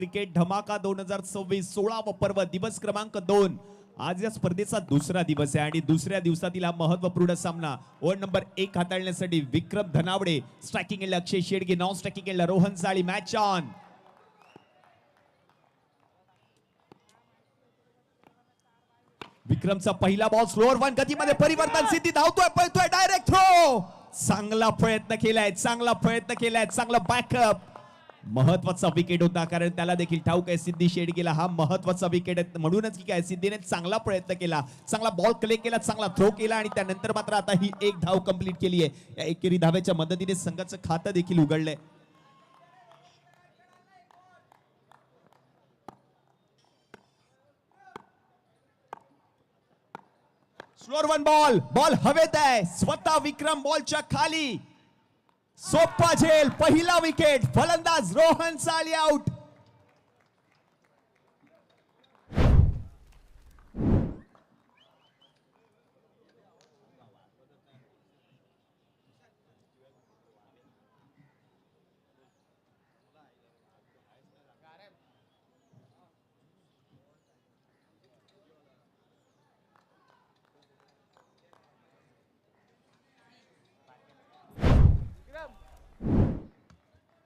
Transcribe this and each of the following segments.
Cricket धमाका 2026 16वा पर्व दिवस क्रमांक 2. आज या स्पर्धेचा दुसरा दिवस आहे आणि दुसऱ्या दिवसातील हा महत्वपूर्ण सामना ओव्हर नंबर 1 हाताळण्यासाठी विक्रम धनावडे, स्ट्रायकिंग एंडला अक्षय शेडगे, नॉन स्ट्रायकिंग एंडला रोहन साळी. Match on. विक्रमचा पहिला बॉल स्लोअर वन गतीमध्ये परिवर्तन, सिद्धी धावतोय, पळतोय, डायरेक्ट थ्रो. चांगला प्रयत्न केलाय, चांगला बॅकअप. महत्वाचा विकेट होता, कारण त्याला देखील ठाऊक आहे सिद्धी शेडगेला हा महत्वाचा विकेट आहे, म्हणूनच की काय सिद्धीने चांगला प्रयत्न केला, चांगला बॉल कलेक्ट केला, चांगला थ्रो केला आणि त्यानंतर मात्र आता ही एक धाव कंप्लीट केली आहे. या एकेरी धावेच्या मदतीने संघाचं खातं देखील उघडलंय. स्लोअर वन बॉल हवेत आहे, स्वतः विक्रम बॉलच्या खाली. सोपा झेल, पहिला विकेट. फलंदाज रोहन साळी आउट.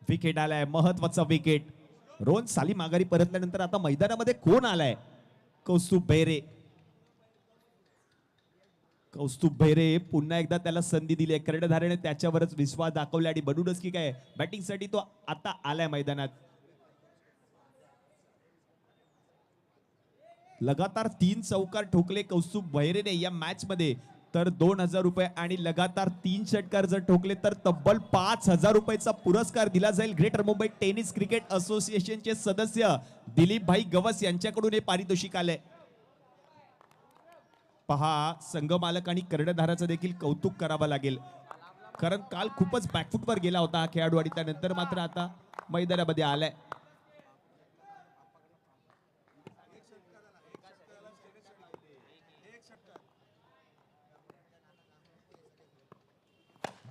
विकेट आलाय, महत्वाचा विकेट. रोहन साली माघारी परतल्यानंतर आता मैदानामध्ये कोण आलाय? कौस्तुभ बेरे पुन्हा एकदा त्याला संधी दिली आहे. कर्णधाराने त्याच्यावरच विश्वास दाखवला आणि बनूनच की काय बॅटिंग साठी तो आता आलाय मैदानात. लगातार 3 चौकार ठोकले कौस्तुभ बेरेने या मॅच मध्ये, तर 2000 रुपये आणि लगातार 3 षटकार जर ठोकले तर तब्बल 5000 रुपयाचा पुरस्कार दिला जाईल. ग्रेटर मुंबई टेनिस क्रिकेट असोसिएशनचे सदस्य दिलीप भाई गवस यांच्याकडून हे पारितोषिक आलंय. पहा, संघ मालक आणि कर्णधाराचं देखील कौतुक करावं लागेल, कारण काल खूपच बॅकफुटवर गेला होता हा खेळाडू आणि त्यानंतर मात्र आता मैदानामध्ये आलाय.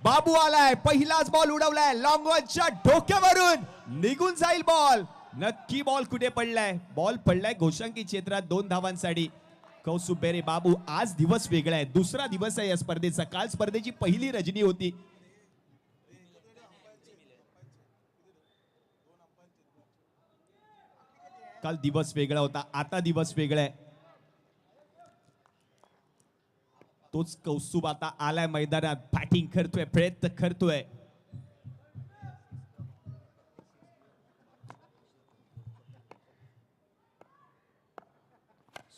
बाबू आलाय, पहिलाच बॉल उडवलाय, लॉंग ऑनच्या डोक्यावरून निघून जाईल बॉल. नक्की बॉल कुठे पडलाय? बॉल पडलाय घोषांकी क्षेत्रात 2 धावांसाठी. कौस्तुभ बेरे बाबू, आज दिवस वेगळा आहे, दुसरा दिवस आहे या स्पर्धेचा. काल स्पर्धेची पहिली रजनी होती. काल दिवस वेगळा होता, आता दिवस वेगळा आहे. तोच कौस्तुभ आता आलाय मैदानात, बॅटिंग करतोय, प्रयत्न करतोय.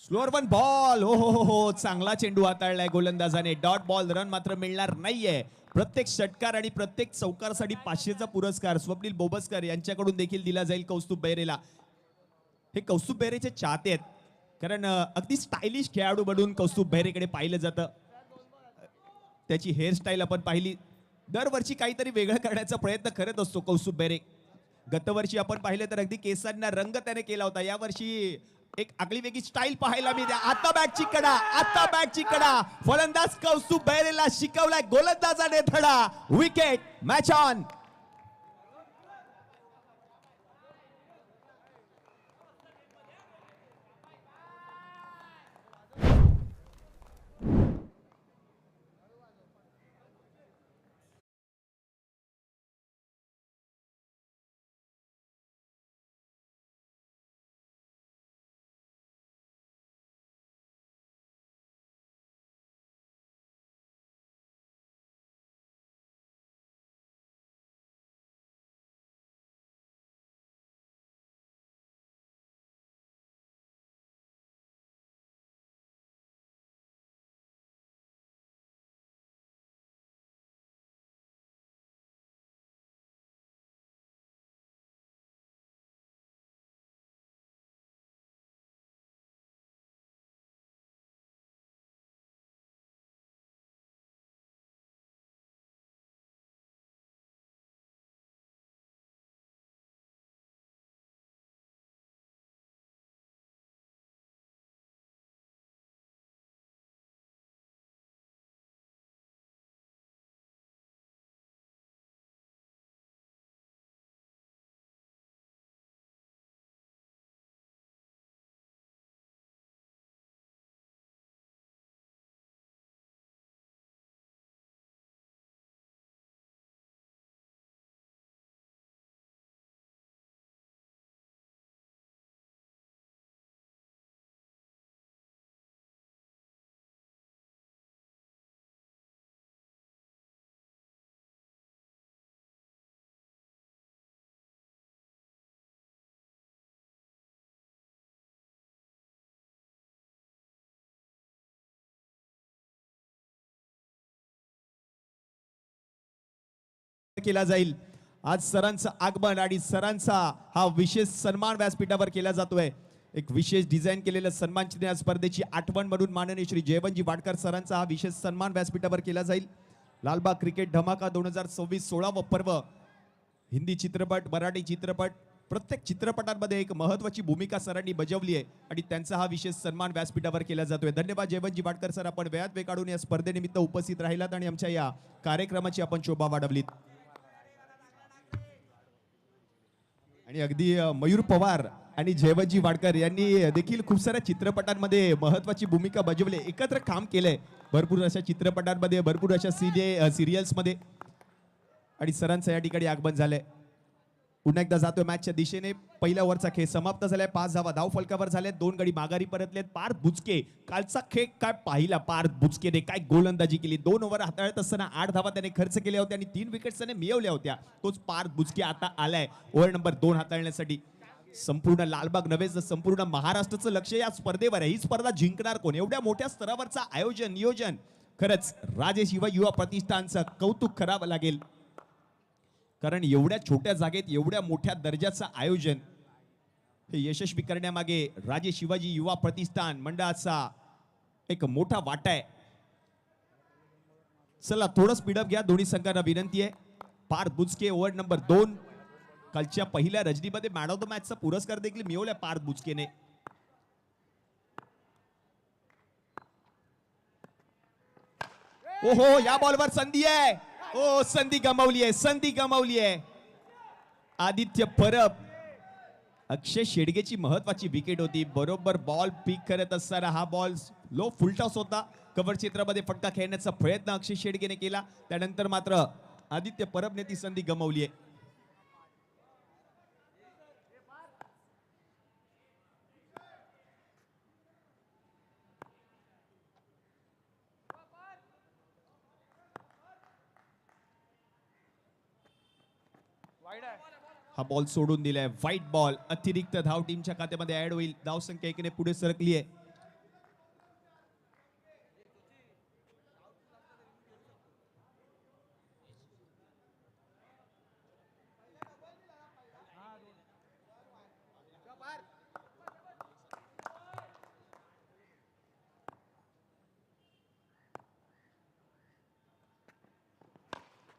स्लोअर वन बॉल, हो, चांगला चेंडू हाताळलाय गोलंदाजाने. डॉट बॉल, रन मात्र मिळणार नाहीये. प्रत्येक षटकार आणि प्रत्येक चौकारासाठी 500चा पुरस्कार स्वप्नील बोबसकर यांच्याकडून देखील दिला जाईल कौस्तुभ बेरेला. हे कौस्तुभ बेरेचे चाहते आहेत, कारण अगदी स्टायलिश खेळाडू म्हणून कौस्तुभ बेरेकडे पाहिलं जातं. त्याची हेअरस्टाईल आपण पाहिली, दरवर्षी काहीतरी वेगळं करण्याचा प्रयत्न करत असतो कौस्तुभ बेरे. गतवर्षी आपण पाहिलं तर अगदी केसांना रंग त्याने केला होता. यावर्षी एक आगळी वेगळी स्टाईल पाहायला मिळते. आता बॅटची कडा, फलंदाज कौस्तुभ बेरेला शिकवलाय गोलंदाजाने धडा. Wicket, match on. केला जाईल. आज सरांचं आगमन आणि सरांचा हा विशेष सन्मान व्यासपीठावर केला जातोय. एक विशेष डिझाईन केलेलं सन्मान चिन्ह या स्पर्धेची आठवण म्हणून माननीय श्री जयवंतजी वाडकर सरांचा हा विशेष सन्मान व्यासपीठावर केला जाईल. लालबाग क्रिकेट धमाका 2026 16व पर्व. हिंदी चित्रपट, मराठी चित्रपट, प्रत्येक चित्रपटांमध्ये एक महत्वाची भूमिका सरांनी बजावली आहे आणि त्यांचा हा विशेष सन्मान व्यासपीठावर केला जातोय. धन्यवाद जयवंतजी वाडकर सर, आपण वेळात वेळ काढून या स्पर्धेनिमित्त उपस्थित राहिलात आणि आमच्या या कार्यक्रमाची आपण शोभा वाढवलीत. आणि अगदी मयूर पवार आणि जयवंतजी वाडकर यांनी देखील खूप साऱ्या चित्रपटांमध्ये महत्वाची भूमिका बजावली, एकत्र काम केलंय भरपूर अशा चित्रपटांमध्ये, भरपूर अशा सिरियल्स मध्ये. आणि सरांचं या ठिकाणी आगमन झालंय. पुन्हा एकदा जातोय मॅचच्या दिशेने. पहिल्या ओव्हरचा खेळ समाप्त झालाय. 5 धावा धाव फलकावर झाल्यात. 2 गडी माघारी परतलेत. पार्थ बुचके कालचा खेळ काय पाहिला पार्थ बुचकेने, काय गोलंदाजी केली. 2 ओव्हर हाताळत असताना 8 धावा त्याने खर्च केल्या होत्या आणि 3 विकेट्स त्याने मिळवल्या होत्या. तोच पार्थ बुचके आता आलाय ओव्हर नंबर 2 हाताळण्यासाठी. संपूर्ण लालबाग नव्हे तर संपूर्ण महाराष्ट्राचं लक्ष या स्पर्धेवर आहे. ही स्पर्धा जिंकणार कोण, एवढ्या मोठ्या स्तरावरचा आयोजन नियोजन खरंच राजेश युवा प्रतिष्ठानचं कौतुक करावं लागेल. कारण एवढ्या छोट्या जागेत एवढ्या मोठ्या दर्जाचं आयोजन हे यशस्वी करण्यामागे राजे शिवाजी युवा प्रतिष्ठान मंडळाचा एक मोठा वाटा आहे. चला थोडं स्पीडअप घ्या, दोन्ही संघांना विनंती आहे. Parth Buchke over number 2. कालच्या पहिल्या रजनीमध्ये मॅन ऑफ द मॅचचा पुरस्कार देखील मिळवला पार्थ बुचकेने. ओहो, या बॉलवर संधी आहे. ओ, संधी गमावली आहे, संधी गमावली आहे. आदित्य परब, अक्षय शेडगेची महत्वाची विकेट होती. बरोबर बॉल पिक करत असताना हा बॉल लो फुलटॉस होता. कव्हर क्षेत्रामध्ये फटका खेळण्याचा प्रयत्न अक्षय शेडगेने केला, त्यानंतर मात्र आदित्य परबने ती संधी गमावली आहे. हा बॉल सोडून दिलाय, व्हाईट बॉल. अतिरिक्त धाव टीमच्या खात्यामध्ये ऍड होईल. धाव संख्या 1 ने पुढे सरकली आहे.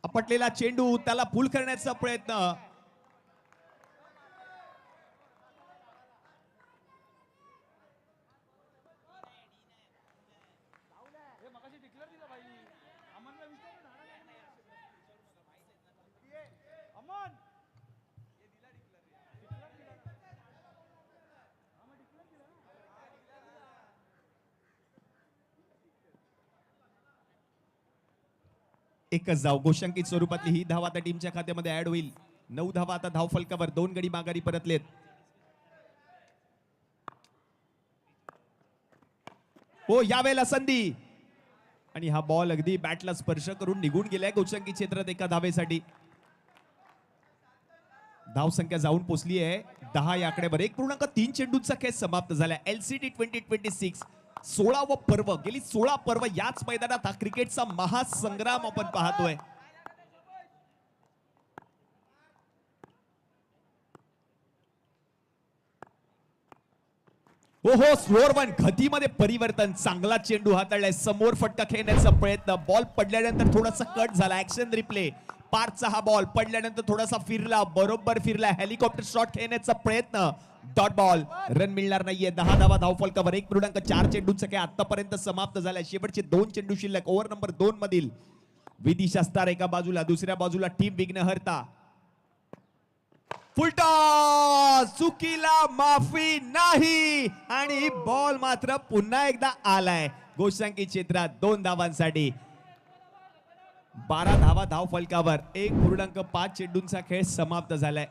आपटलेला चेंडू, त्याला पुल करण्याचा प्रयत्न. एकच धाव गोशांकित स्वरूपातली ही धाव आता टीमच्या खात्यामध्ये ऍड होईल. 9 धावा आता धाव फलकावर. 2 गडी माघारी परतलेत. हो, यावेळेला संधी आणि हा बॉल अगदी बॅटला स्पर्श करून निघून गेलाय गोशांकित क्षेत्रात एका धावेसाठी. धाव संख्या जाऊन पोहोचली आहे 10 या आकड्यावर. 1.3 चेंडूंचा खेळ समाप्त झाला. LCT 2026 16व पर्व. गेली 16 पर्व याच मैदानात हा क्रिकेटचा महासंग्राम आपण पाहतोय. हो, स्लोअर वन गतीमध्ये परिवर्तन. चांगला चेंडू हाताळलाय. समोर फटका खेळण्याचा प्रयत्न. बॉल पडल्यानंतर थोडासा कट झाला. Action replay. पार्कचा हा बॉल पडल्यानंतर थोडासा फिरला, बरोबर फिरला. हेलिकॉप्टर शॉट खेळण्याचा प्रयत्न. Dot ball. रन मिळणार नाहीये. 10 धावा धाव फलकावर. 1.4 चेंडूंचा खेळ आतापर्यंत समाप्त झालाय. शेवटचे 2 चेंडू शिल्लक. ओव्हर नंबर 2 मधील विधी शास्तार एका बाजूला, दुसऱ्या बाजूला टीम विघ्नहर्ता. फुलटॉस, चुकीला माफी नाही आणि बॉल मात्र पुन्हा एकदा आलाय गोशांकित क्षेत्रात. 2 धावांसाठी. 12 धावा धाव फलकावर. 1.5 चेंडूंचा खेळ समाप्त झालाय.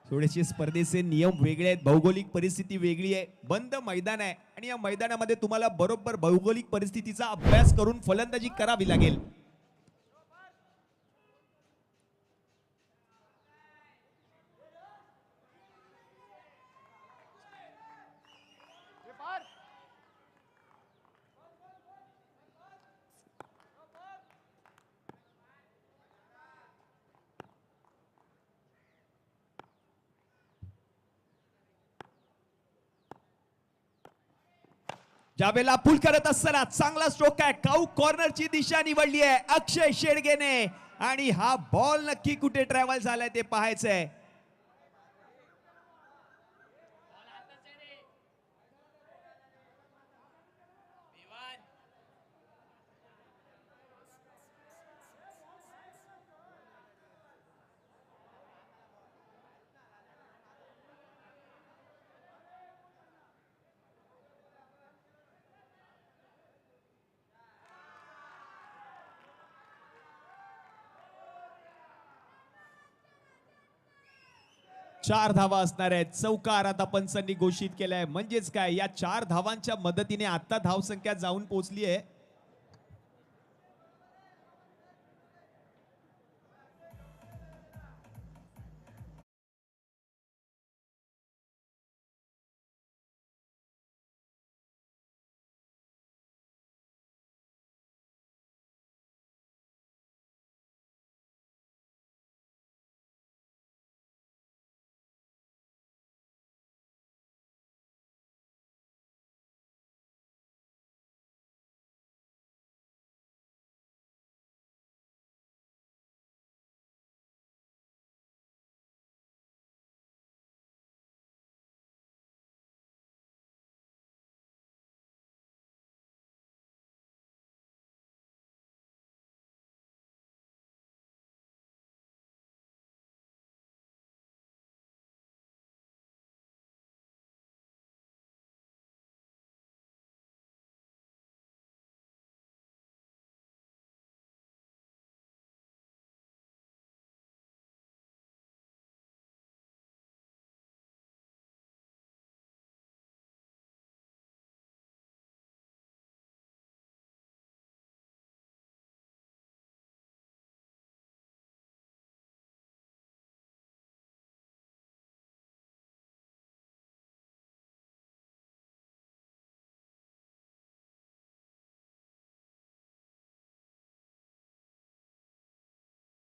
थोडेसे स्पर्धेचे नियम वेगळे आहेत, भौगोलिक परिस्थिती वेगळी आहे. बंद मैदान आहे आणि या मैदानामध्ये तुम्हाला बरोबर भौगोलिक परिस्थितीचा अभ्यास करून फलंदाजी करावी लागेल. ज्यावेळेला पुल करत असताना चांगला स्ट्रोक आहे, काऊ कॉर्नरची दिशा निवडली आहे अक्षय शेडगेने आणि हा बॉल नक्की कुठे ट्रॅव्हल झालाय ते पाहायचंय. चार धावा असणार आहेत. चौकार आता पंचांनी घोषित केलाय. म्हणजेच काय, या 4 धावांच्या मदतीने आता धावसंख्या जाऊन पोहोचली आहे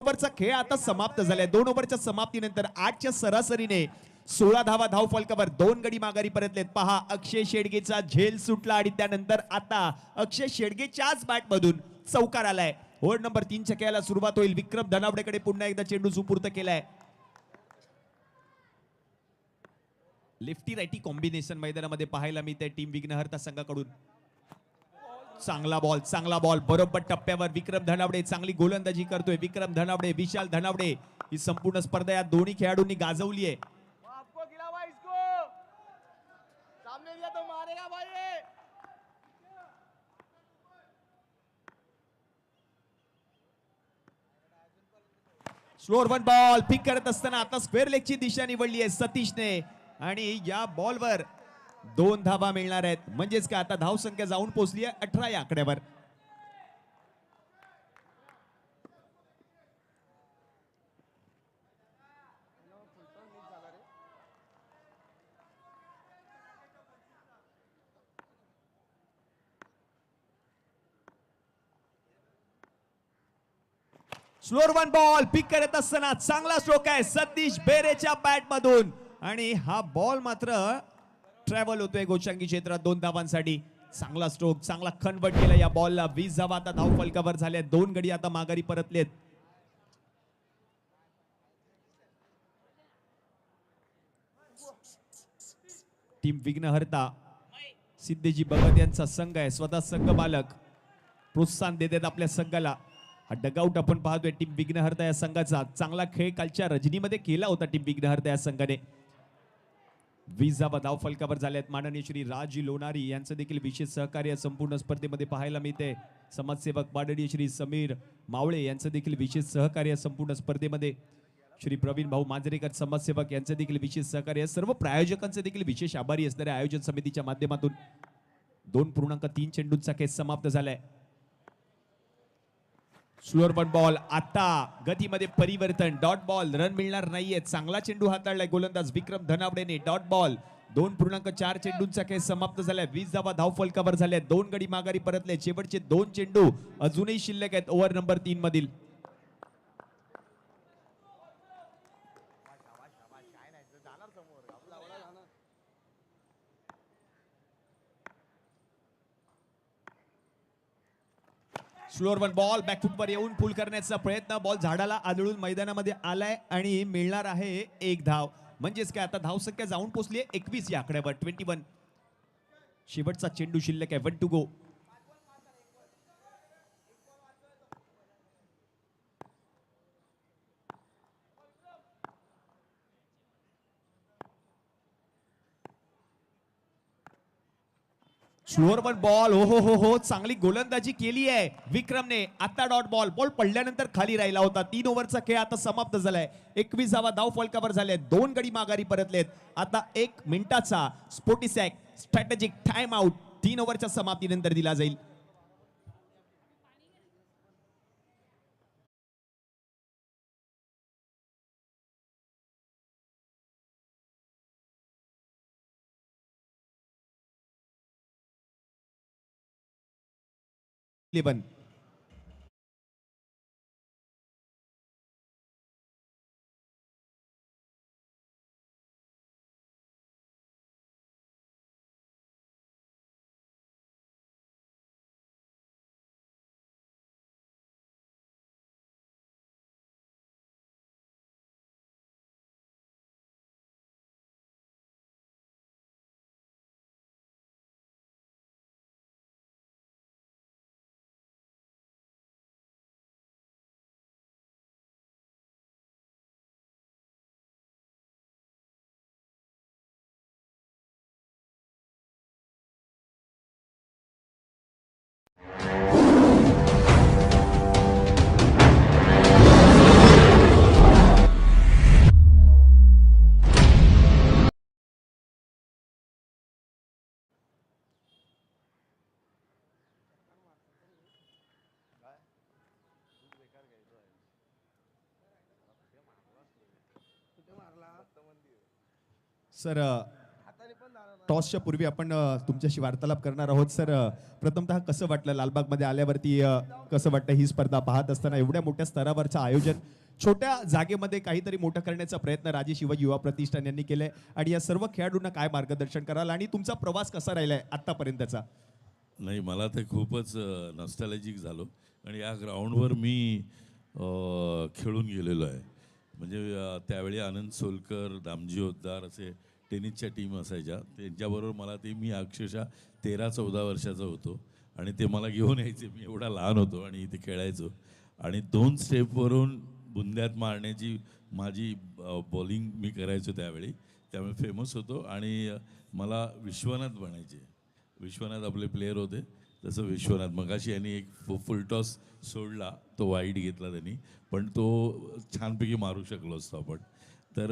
ओव्हरचा खेळ आता समाप्त झालाय. 2 ओव्हरच्या समाप्तीनंतर 8च्या सरासरीने 16 धावा धाव फलकावर 2 गडी माघारी परतलेत. पहा, अक्षय शेडगेचा झेल सुटला आणि त्यानंतर आता अक्षय शेडगेच्याच बॅट मधून चौकार आलाय. ओव्हर नंबर 3 खेळाला सुरुवात होईल. विक्रम धनावडेकडे पुन्हा एकदा चेंडू सुपूर्त केलाय. लेफ्टी रायटी कॉम्बिनेशन मैदानामध्ये पाहायला मिळते टीम विघ्नहर्ता संघाकडून. चांगला बॉल बरोबर टप्प्यावर. विक्रम धनावडे चांगली गोलंदाजी करतोय. विक्रम धनावडे, विशाल धनावडे, ही संपूर्ण स्पर्धा या दोन्ही खेळाडूंनी गाजवली आहे. स्लोअर वन बॉल पिक करत असताना आता स्क्वेअर लेगची दिशा निवडली आहे सतीशने आणि या बॉलवर 2 धावा मिळणार आहेत. म्हणजेच काय, आता धावसंख्या जाऊन पोहोचली आहे 18 या आकड्यावर. स्लोअर वन बॉल पिक करत असताना चांगला स्ट्रोक आहे सतीश बेरेच्या बॅट मधून आणि हा बॉल मात्र ट्रॅव्हल होतोय गोशांगी क्षेत्रात 2 धावांसाठी. चांगला स्ट्रोक, चांगला कन्वर्ट केला या बॉलला. 20 धावा आता धाव फलकावर झाल्या. 2 गडी आता माघारी परतलेत. टीम विघ्नहर्ता सिद्धेजी भगत यांचा संघ आहे. स्वतः संघ मालक प्रोत्साहन देतात आपल्या संघाला. हा डगआउट आपण पाहतोय टीम विघ्नहर्ता या संघाचा. चांगला खेळ कालच्या रजनीमध्ये केला होता टीम विघ्नहर्ता या संघाने. 20 धावा धाव फलकावर झाल्यात. माननीय श्री राज लोणारी यांचं देखील विशेष सहकार्य संपूर्ण स्पर्धेमध्ये पाहायला मिळते. समाजसेवक माननीय श्री समीर मावळे यांचं देखील विशेष सहकार्य संपूर्ण स्पर्धेमध्ये. श्री प्रवीण भाऊ मांजरेकर समाजसेवक यांचं देखील विशेष सहकार्य. सर्व प्रायोजकांचे देखील विशेष आभारी असणाऱ्या आयोजन समितीच्या माध्यमातून 2.3 चेंडूंचा खेळ समाप्त झालाय. स्लोअर वन बॉल आता गतीमध्ये परिवर्तन. डॉट बॉल, रन मिळणार नाहीये. चांगला चेंडू हाताळलाय गोलंदाज विक्रम धनावडेने. Dot ball. 2.4 चेंडूंचा खेळ समाप्त झालाय. 20 धावा धाव फलकावर झाल्या. 2 गडी माघारी परतले. शेवटचे 2 चेंडू अजूनही शिल्लक आहेत ओव्हर नंबर 3 मधील. स्लोअर वन बॉल बॅकफुटवर येऊन पुल करण्याचा प्रयत्न, बॉल झाडाला आदळून मैदानामध्ये आलाय आणि मिळणार आहे एक धाव. म्हणजेच काय आता धावसंख्या जाऊन पोहोचली 21 या आकड्यावर. 21. शेवटचा चेंडू शिल्लक आहे. 1 to go. Slower one ball. हो चांगली गोलंदाजी केली आहे विक्रमने. आता डॉट बॉल. बॉल पडल्यानंतर खाली राहिला होता. 3 ओव्हरचा खेळ आता समाप्त झालाय. 21 धाव फलकावर झाले. 2 गडी माघारी परतलेत. आता 1 मिनिटाचा स्पोर्टिसॅक स्ट्रॅटेजिक टाइम आउट 3 ओव्हरच्या समाप्तीनंतर दिला जाईल. इलेवन. सर टॉसच्या पूर्वी आपण तुमच्याशी वार्तालाप करणार आहोत. सर प्रथमतः कसं वाटलं लालबागमध्ये आल्यावरती? कसं वाटतं ही स्पर्धा पाहत असताना? एवढ्या मोठ्या स्तरावरचं आयोजन, छोट्या जागेमध्ये काहीतरी मोठं करण्याचा प्रयत्न राजे शिवाजी युवा प्रतिष्ठान यांनी केलंय आणि या सर्व खेळाडूंना काय मार्गदर्शन कराल आणि तुमचा प्रवास कसा राहिलाय आतापर्यंतचा? नाही, मला ते खूपच नॉस्टॅल्जिक झालो आणि या ग्राउंडवर मी खेळून गेलेलो आहे. म्हणजे त्यावेळी आनंद सोलकर, दामजी ओद्दार असे टेनिसच्या टीम असायच्या. त्यांच्याबरोबर मला मी अक्षरशः 13-14 वर्षाचा होतो आणि ते मला घेऊन यायचे. मी एवढा लहान होतो आणि इथे खेळायचो आणि 2 स्टेपवरून बुंद्यात मारण्याची माझी बॉलिंग मी करायचो त्यावेळी. त्यामुळे फेमस होतो आणि मला विश्वनाथ बनायचे. विश्वनाथ आपले प्लेयर होते, तसं विश्वनाथ. मगाशी यांनी एक फुलटॉस सोडला, तो वाईट घेतला त्यांनी, पण तो छानपैकी मारू शकलो असतो आपण. तर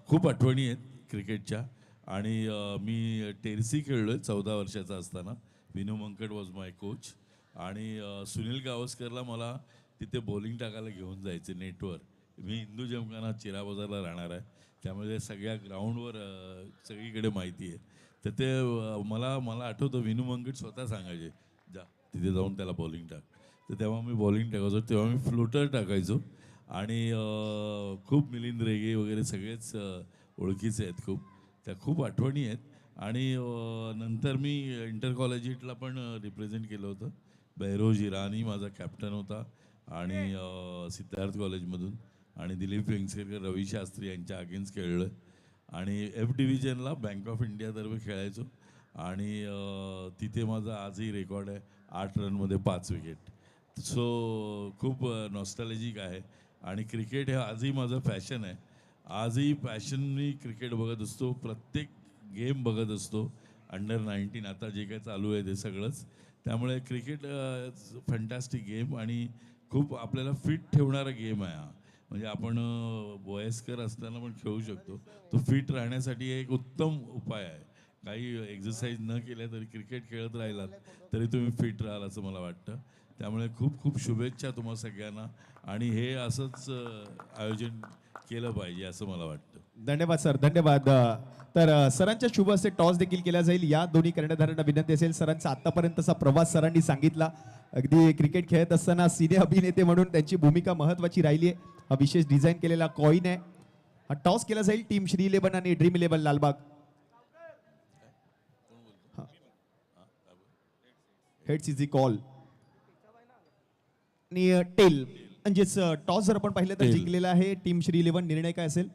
खूप आठवणी आहेत क्रिकेटच्या. आणि मी टेरसी खेळलो आहे 14 वर्षाचा असताना. Vinu Mankat was my coach आणि सुनील गावस्करला मला तिथे बॉलिंग टाकायला घेऊन जायचे नेटवर. मी हिंदू जिमखाना चिरा बाजारला राहणार आहे, त्यामुळे सगळ्या ग्राउंडवर सगळीकडे माहिती आहे. तर ते मला आठवतं विनू मंकट स्वतः सांगायचे, जा तिथे जाऊन त्याला बॉलिंग टाक. तर तेव्हा मी बॉलिंग टाकायचो. तेव्हा मी फ्लोटर टाकायचो आणि खूप मिलिंद रेगे वगैरे सगळेच ओळखीचे आहेत खूप. त्या खूप आठवणी आहेत. आणि नंतर मी इंटर कॉलेजिएटला पण रिप्रेझेंट केलं होतं. बहिरोज इराणी माझा कॅप्टन होता आणि सिद्धार्थ कॉलेजमधून. आणि दिलीप वेंगसरकर, रवी शास्त्री यांच्या अगेन्स्ट खेळलो आहे. आणि एफ डिव्हिजनला बँक ऑफ इंडियातर्फे खेळायचो आणि तिथे माझा आजही रेकॉर्ड आहे 8 रनमध्ये 5 विकेट. सो खूप नॉस्टॅल्जिक आहे. आणि क्रिकेट हे आजही माझं फॅशन आहे. आजही पॅशननी क्रिकेट बघत असतो, प्रत्येक गेम बघत असतो. अंडर 19 आता जे काही चालू आहे ते सगळंच. त्यामुळे क्रिकेट फॅन्टॅस्टिक गेम आणि खूप आपल्याला फिट ठेवणारा गेम आहे हा. म्हणजे आपण वयस्कर असताना पण खेळू शकतो. तो फिट राहण्यासाठी एक उत्तम उपाय आहे. काही एक्सरसाइज न केल्या तरी क्रिकेट खेळत राहिलात तरी तुम्ही फिट राहाल असं मला वाटतं. त्यामुळे खूप खूप शुभेच्छा तुम्हा सगळ्यांना आणि हे असंच आयोजन केलं पाहिजे असं मला वाटतं. धन्यवाद सर, धन्यवाद. तर सरांच्या शुभ हस्ते टॉस देखील केला जाईल. या दोन्ही कर्णधारांना विनंती असेल. सरांचा आतापर्यंतचा प्रवास सरांनी सांगितला. अगदी क्रिकेट खेळत असताना सिने अभिनेते म्हणून त्यांची भूमिका महत्वाची राहिली आहे. हा विशेष डिझाईन केलेला कॉइन आहे. हा टॉस केला जाईल टीम श्री 11 आणि dream 11 Lalbaug. Heads is the call. आणि टेल म्हणजेच टॉस जर आपण पाहिलं तर Tail. जिंकलेला आहे टीम श्री 11. निर्णय काय असेल?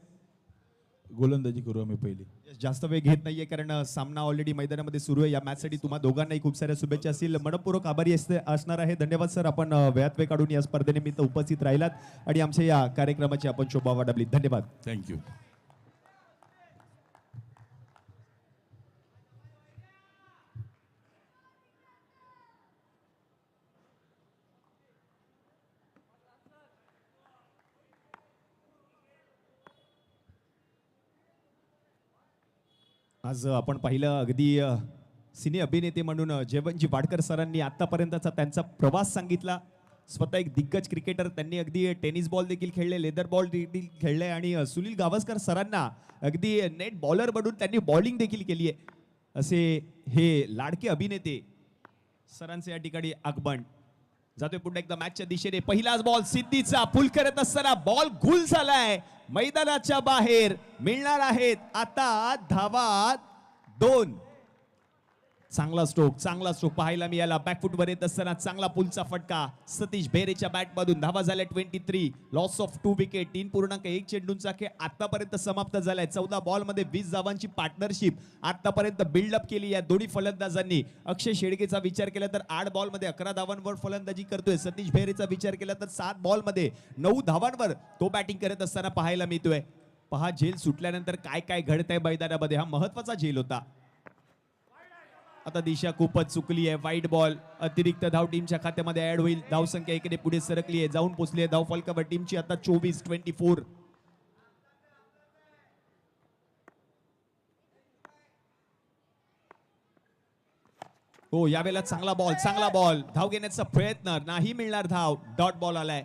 गोलंदाजी करू आम्ही पहिली. जास्त वेळ घेत नाहीये कारण सामना ऑलरेडी मैदानामध्ये सुरू आहे. या मॅचसाठी तुम्हा दोघांनाही खूप साऱ्या शुभेच्छा असतील. मनपूर्वक आभारी असणार आहे. धन्यवाद सर, आपण वेळात वेळ काढून या स्पर्धेनिमित्त उपस्थित राहिलात आणि आमच्या या कार्यक्रमाची आपण शोभा वाढवली. धन्यवाद. थँक्यू. आज आपण पाहिलं अगदी सिने अभिनेते म्हणून जयवंतजी वाडकर सरांनी आतापर्यंतचा त्यांचा प्रवास सांगितला. स्वतः एक दिग्गज क्रिकेटर, त्यांनी अगदी टेनिस बॉल देखील खेळले, लेदर बॉल देखील खेळले आणि सुनील गावस्कर सरांना अगदी नेट बॉलर बनून त्यांनी बॉलिंग देखील केली आहे. असे हे लाडके अभिनेते सरांचे या ठिकाणी आगमन. जातोय पुन्हा एकदा मॅचच्या दिशेने. पहिलाच बॉल सिद्धीचा पुल करत असताना बॉल गुल झालाय. मैदानाच्या बाहेर मिळणार आहेत आता धावा 2. चांगला स्ट्रोक पाहायला मिळाला. बॅकफुटवर येत असताना चांगला पुलचा फटका. सतीश बेरेच्या बॅटमधून धावा झाल्या 23. Loss of 2 wicket. 3.1 चेंडूंचा खेळ आतापर्यंत समाप्त झालाय. 14 बॉल मध्ये 20 धावांची पार्टनरशिप आतापर्यंत बिल्डअप केली या दोन्ही फलंदाजांनी. अक्षय शेडगेचा विचार केला तर 8 बॉल मध्ये 11 धावांवर फलंदाजी करतोय. सतीश बेरेचा विचार केला तर 7 बॉल मध्ये 9 धावांवर तो बॅटिंग करत असताना पाहायला मिळतोय. पहा झेल सुटल्यानंतर काय काय घडतंय मैदानामध्ये. हा महत्वाचा झेल होता. आता दिशा खूपच चुकली आहे. वाईट बॉल. अतिरिक्त धाव टीमच्या खात्यामध्ये ऍड होईल. धाव संख्या इकडे पुढे सरकली आहे, जाऊन पोहोचली आहे. धाव फलकावर टीमची आता 24. हो, यावेळेला चांगला बॉल. धाव घेण्याचा प्रयत्न, नाही मिळणार धाव. डॉट बॉल आलाय.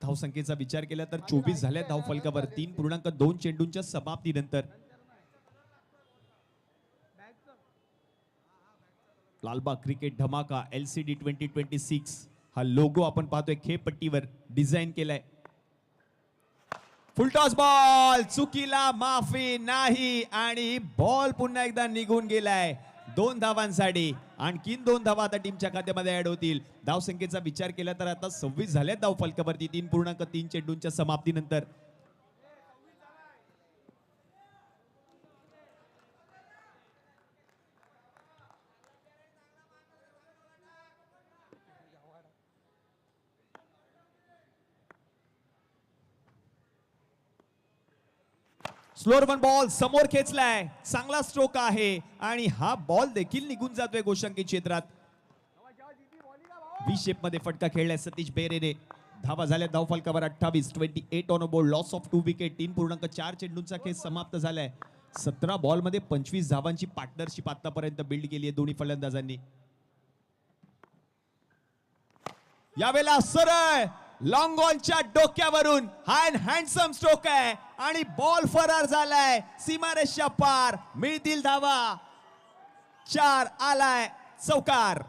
धाव संख्येचा विचार केला तर 24 झाल्या धाव फलकावर 3.2 चेंडूंच्या समाप्तीनंतर. लालबाग क्रिकेट धमाका LCD 2026 हा लोगो आपण पाहतोय खेळपट्टीवर डिझाईन केलाय. फुलटॉस बॉल, चुकीला माफी नाही आणि बॉल पुन्हा एकदा निघून गेलाय. 2 धावांसाठी. आणखीन 2 धावा आता टीमच्या खात्यामध्ये ऍड होतील. धाव संख्येचा विचार केला तर आता 26 झाल्या धाव फलकावरती 3.3 चेंडूंच्या समाप्तीनंतर. स्लोअर वन बॉल समोर खेचलाय. चांगला स्ट्रोक आहे आणि हा बॉल देखील निघून जातोय गोशांकी क्षेत्रात. व्ही शेप मध्ये फटका खेळलाय सतीश बेरेने. धावा झाल्या धाव फलकावर 28 on board. Loss of 2 wicket. 3.4 चेंडूंचा खेळ समाप्त झालाय. 17 बॉल मध्ये 25 धावांची पार्टनरशिप आतापर्यंत बिल्ड केली आहे दोन्ही फलंदाजांनी. यावेळेला सरळ लॉंग बॉलच्या डोक्यावरून हँडसम स्ट्रोक आहे आणि बॉल फरार झालाय. सीमारेषा पार. मिळतील धावा. 4 आलाय चौकार.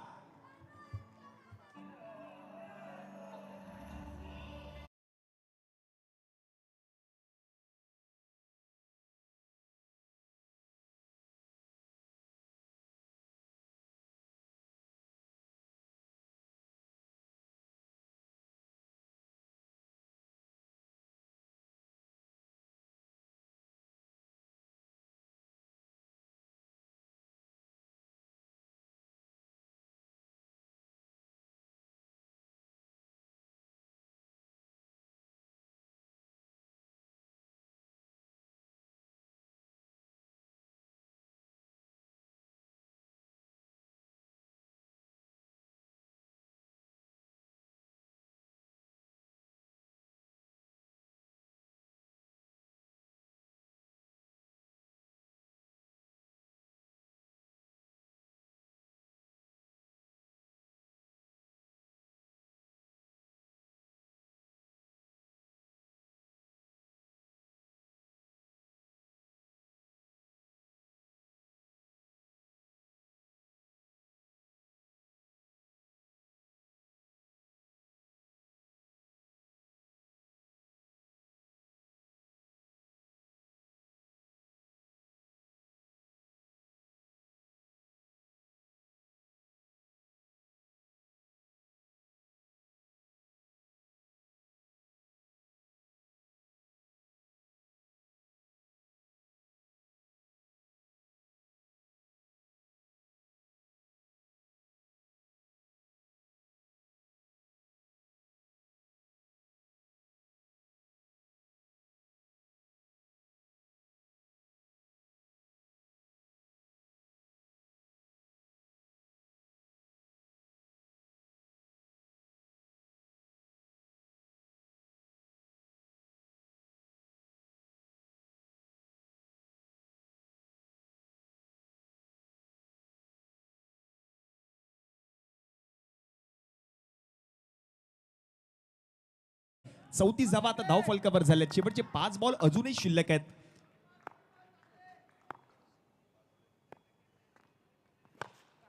34 धावा आता धाव फलकावर झाल्यात. शेवटचे 5 बॉल अजूनही शिल्लक आहेत.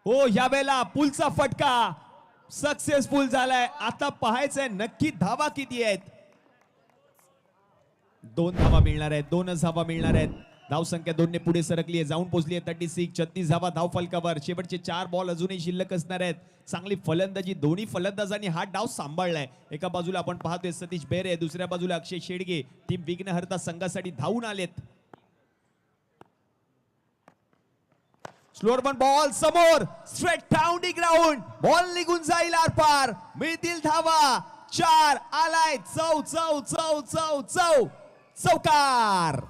हो, या वेळेला पुलचा फटका सक्सेसफुल झालाय. आता पाहायचंय नक्की धावा किती आहेत. 2 धावा मिळणार आहेत, 2च धावा मिळणार आहेत. धावसंख्या 2 ने पुढे सरकली आहे, जाऊन पोहोचली आहे 36. 36 धावा धाव फलकावर. शेवटचे 4 बॉल अजूनही शिल्लक असणार आहेत. चांगली फलंदाजी दोन्ही फलंदाजांनी हा डाव सांभाळलाय. एका बाजूला आपण पाहतोय सतीश बेरे, दुसऱ्या बाजूला अक्षय शेडगे. टीम विघ्नहर्ता संघासाठी धावून आलेत. स्लोअर वन बॉल समोर, straight down the ground. Ball निघून जाईल आरपार. मिळतील धावा. 4 आलाय. चौ चौ चौ चौ चौ चौकार.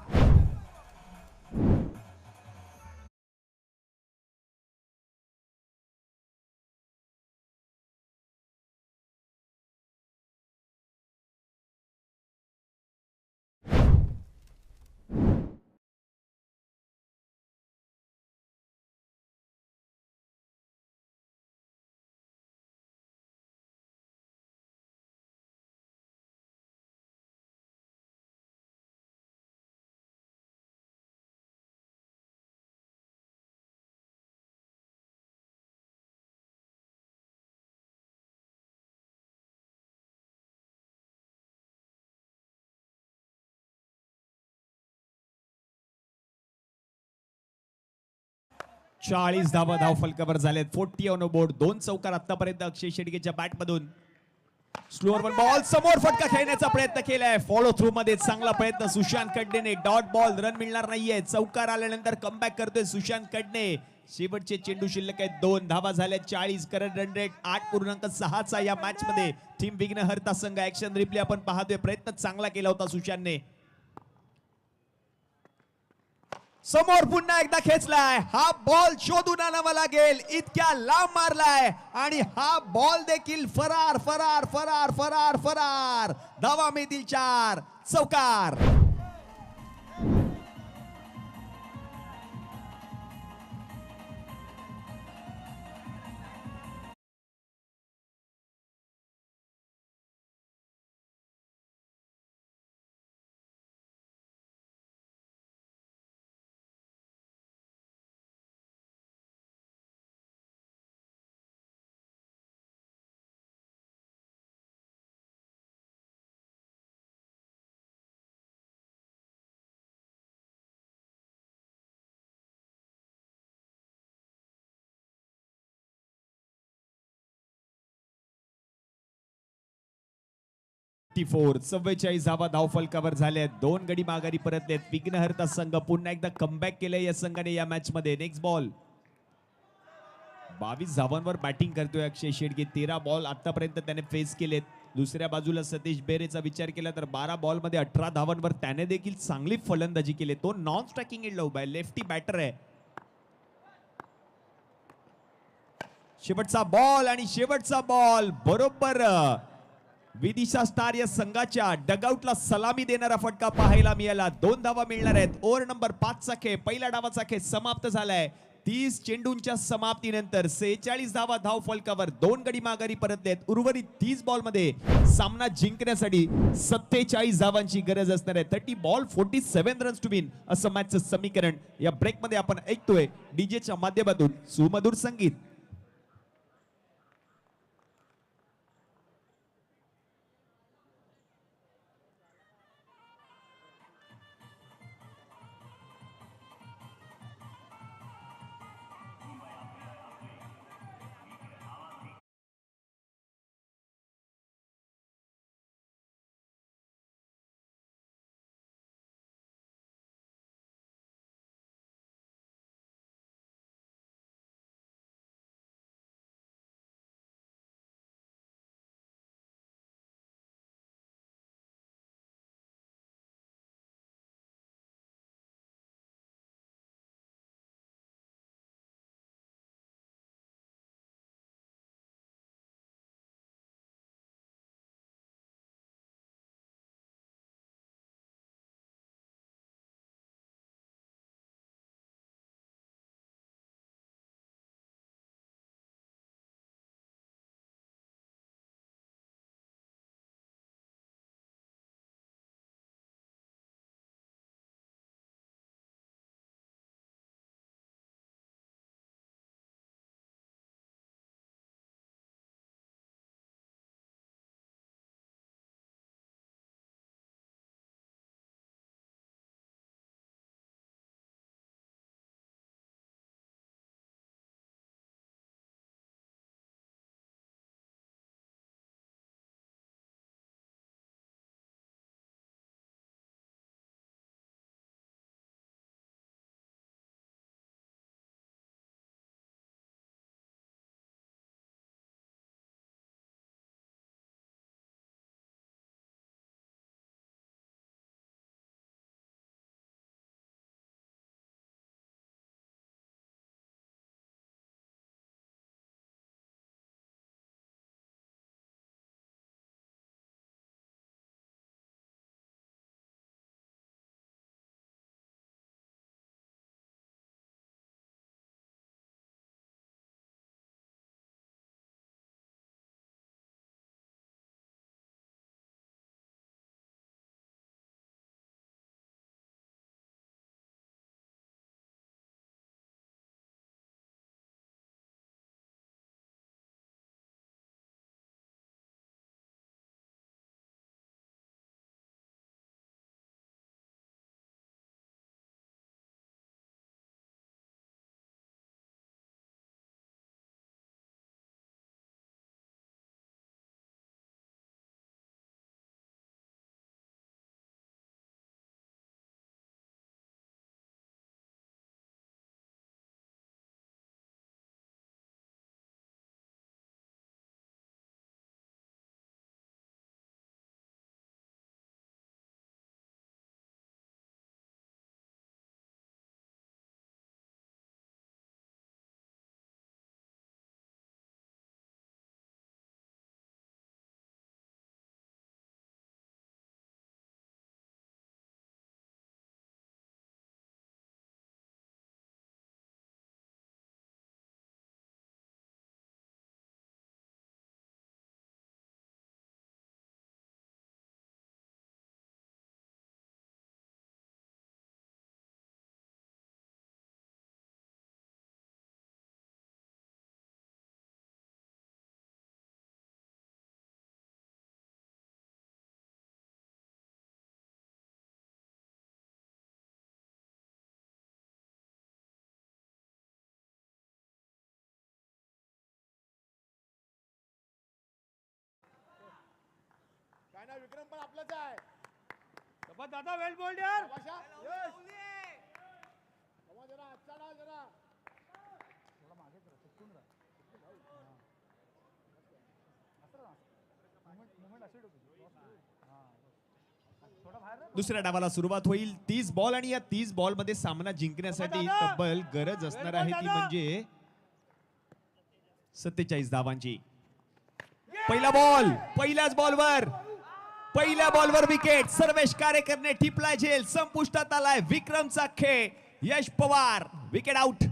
चाळीस धावा धाव फलकावर झालेत. 40 ऑन बोर्ड. 2 चौकार आतापर्यंत अक्षय शेडगेच्या बॅट मधून. स्लोअर वन बॉल समोर फटका खेळण्याचा प्रयत्न केलाय. फॉलो थ्रू मध्ये चांगला प्रयत्न सुशांत कडणे. डॉट बॉल, रन मिळणार नाहीये. चौकार आल्यानंतर कमबॅक करतोय सुशांत कडणे. शेवटचे चेंडू शिल्लक आहेत 2 धावा झाल्या 40. करंट रन रेट 8.6चा या मॅच मध्ये. टीम विघ्नहर्ता संघ. ऍक्शन रिप्ले आपण पाहतोय. प्रयत्न चांगला केला होता सुशांतने. समोर पुन्हा एकदा खेचलाय. हा बॉल शोधून आणावा लागेल. इतक्या लांब मारलाय आणि हा बॉल देखील फरार फरार फरार फरार फरार. धावा मिळतील 4. चौकार. फोर 44 धावा धाव फलकावर झाल्यात. 2 गडी माघारी परतलेत. विघ्नहर्ता संघ पुन्हा एकदा कमबॅक केलंय या संघाने या मॅच मध्ये. Next ball. 22 धावांवर बॅटिंग करतोय अक्षय शेडगे. 13 बॉल आतापर्यंत त्याने फेस केलेत. दुसऱ्या बाजूला सतीश बेरेचा विचार केला तर 12 बॉल मध्ये 18 धावांवर त्याने देखील चांगली फलंदाजी केली. तो नॉन स्ट्रायकिंग एंडला उभा आहे. लेफ्टी बॅटर आहे. शेवटचा बॉल आणि शेवटचा बॉल बरोबर विदिशा स्टार या संघाच्या डगआउटला सलामी देणारा फटका पाहायला मिळाला. 2 धावा मिळणार आहेत. ओव्हर नंबर 5 चा खेळ, पहिल्या डावाचा खेळ समाप्त झालाय. 30 चेंडूंच्या समाप्तीनंतर 46 धावा धाव फलकावर. 2 गडी माघारी परतलेत. उर्वरित 30 बॉल मध्ये सामना जिंकण्यासाठी 47 धावांची गरज असणार आहे. 30 बॉल 47 रन्स टू विन असं मॅचचं समीकरण या ब्रेक मध्ये आपण ऐकतोय. डीजेच्या माध्यमातून सुमधुर संगीत. विक्रम पण आपलाच आहे. दादा वेल बोल्ड यार. आवाशा. यश. आवाज जरा आजचा डाल जरा. दुसऱ्या डावाला सुरुवात होईल. 30 बॉल आणि या 30 बॉल मध्ये सामना जिंकण्यासाठी तब्बल गरज असणार आहे ती म्हणजे 47 धावांची. पहिला बॉल, पहिल्याच बॉलवर पहिल्या बॉलवर विकेट. सर्वेश कार्यकरने टिपलाय झेल. संपुष्टात आलाय विक्रमचा खेळ. यश पवार विकेट आउट.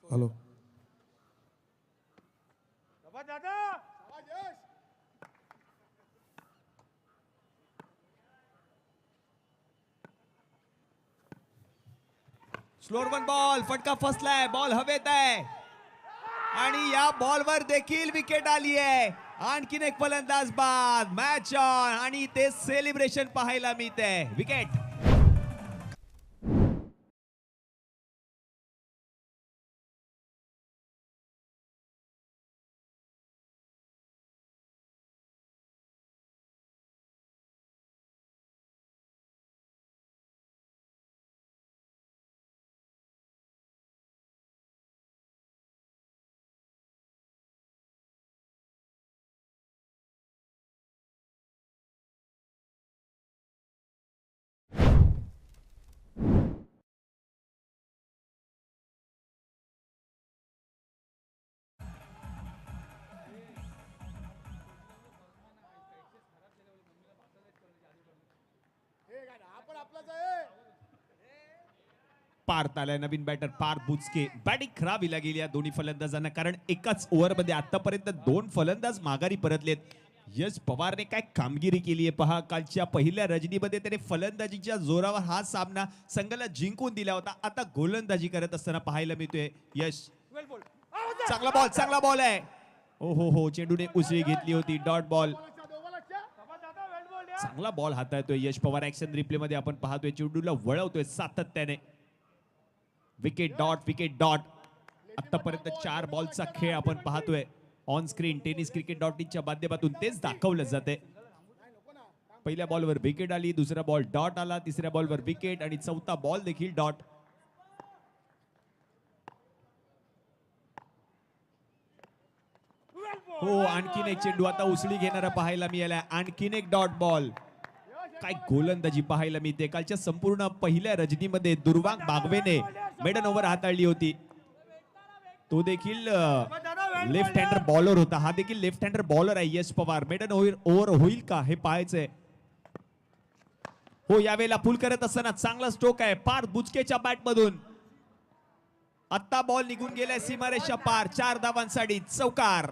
हॅलो. दादा. आवाज यश. Slower one ball. फटका फसलाय. बॉल हवेत आहे आणि या बॉलवर देखील विकेट आली आहे. आणखीन एक फलंदाज बाद. मॅच ऑन आणि ते सेलिब्रेशन पाहायला मिळते. विकेट. हे काय हा पण आपलाच आहे. पार्थ आलाय नवीन बॅटर पार्थ बुचके. बॅटिंग खराब हिला गेली या दोन्ही फलंदाजांना कारण एकाच ओव्हरमध्ये आतापर्यंत 2 फलंदाज माघारी परतलेत. यश पवारने काय कामगिरी केली आहे पहा. कालच्या पहिल्या रजनीमध्ये त्याने फलंदाजीच्या जोरावर हा सामना संघाला जिंकून दिला होता. आता गोलंदाजी करत असताना पाहायला मिळतोय यश. वेल बोल्ड. चांगला बॉल आहे. हो चेंडूने उसळी घेतली होती. Dot ball. दोघं लक्ष. दादा वेल बोल्ड यार. चांगला बॉल हाताळतोय यश पवार. ऍक्शन रिप्ले मध्ये आपण पाहतोय चेंडूला वळवतोय सातत्याने. Wicket dot. आतापर्यंत 4 बॉलचा खेळ आपण पाहतोय ऑन स्क्रीन. टेनिस क्रिकेट .inच्या माध्यमातून तेच दाखवलं जाते. पहिल्या बॉलवर विकेट आली. दुसरा बॉल डॉट आला. तिसऱ्या बॉलवर विकेट आणि चौथा बॉल देखील डॉट. हो आणखीन एक चेंडू आता उसळी घेणारा पाहायला मिळाला. आणखीन एक डॉट बॉल. काय गोलंदाजी पाहायला मिळते. कालच्या संपूर्ण पहिल्या रजनीमध्ये दुर्वांग बागवेने मेडन ओव्हर हाताळली होती. तो देखील लेफ्ट हँडर बॉलर होता. हा देखील लेफ्ट हँडर बॉलर आहे यश पवार. मेडन ओव्हर होईल का हे पाहायचंय. हो यावेळेला पुल करत असताना चांगला स्ट्रोक आहे पार्थ बुचकेच्या बॅट मधून. आता बॉल निघून गेलाय सीमारेषा पार. 4 धावांसाठी चौकार.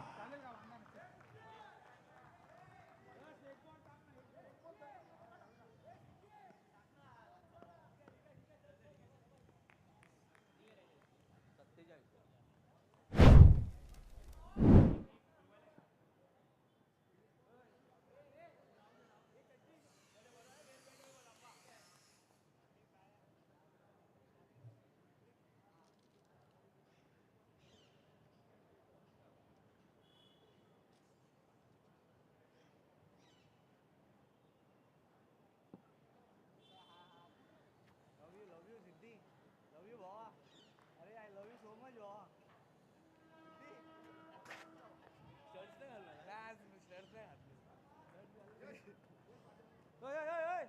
यू भावा. अरे I love you so much भावा. शर्ट नाही घालणार. काय शर्ट नाही घातली. ओय ओय ओय ओय.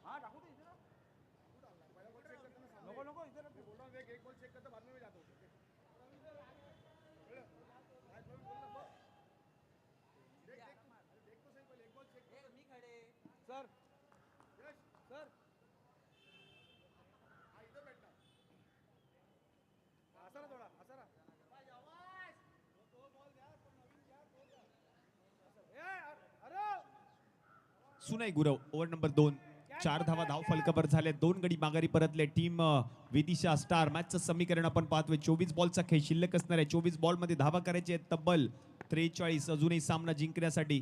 हाँ टाकू दे इधर. नको नको इधर रख. बोल रहा हूँ एक बॉल चेक करता बाद में मैं जाता हूँ. सर सर असा ना थोडा असा ना. अरे सुनय गुरव ओव्हर नंबर 2. 4 धावा धाव फलकावर झाले. 2 गडी माघारी परतले. Team Vidisha star. मॅचचं समीकरण आपण पाहतोय. 24 बॉलचा खेळ शिल्लक असणार आहे. 24 बॉल मध्ये धावा करायचे आहेत तब्बल 43. अजूनही सामना जिंकण्यासाठी.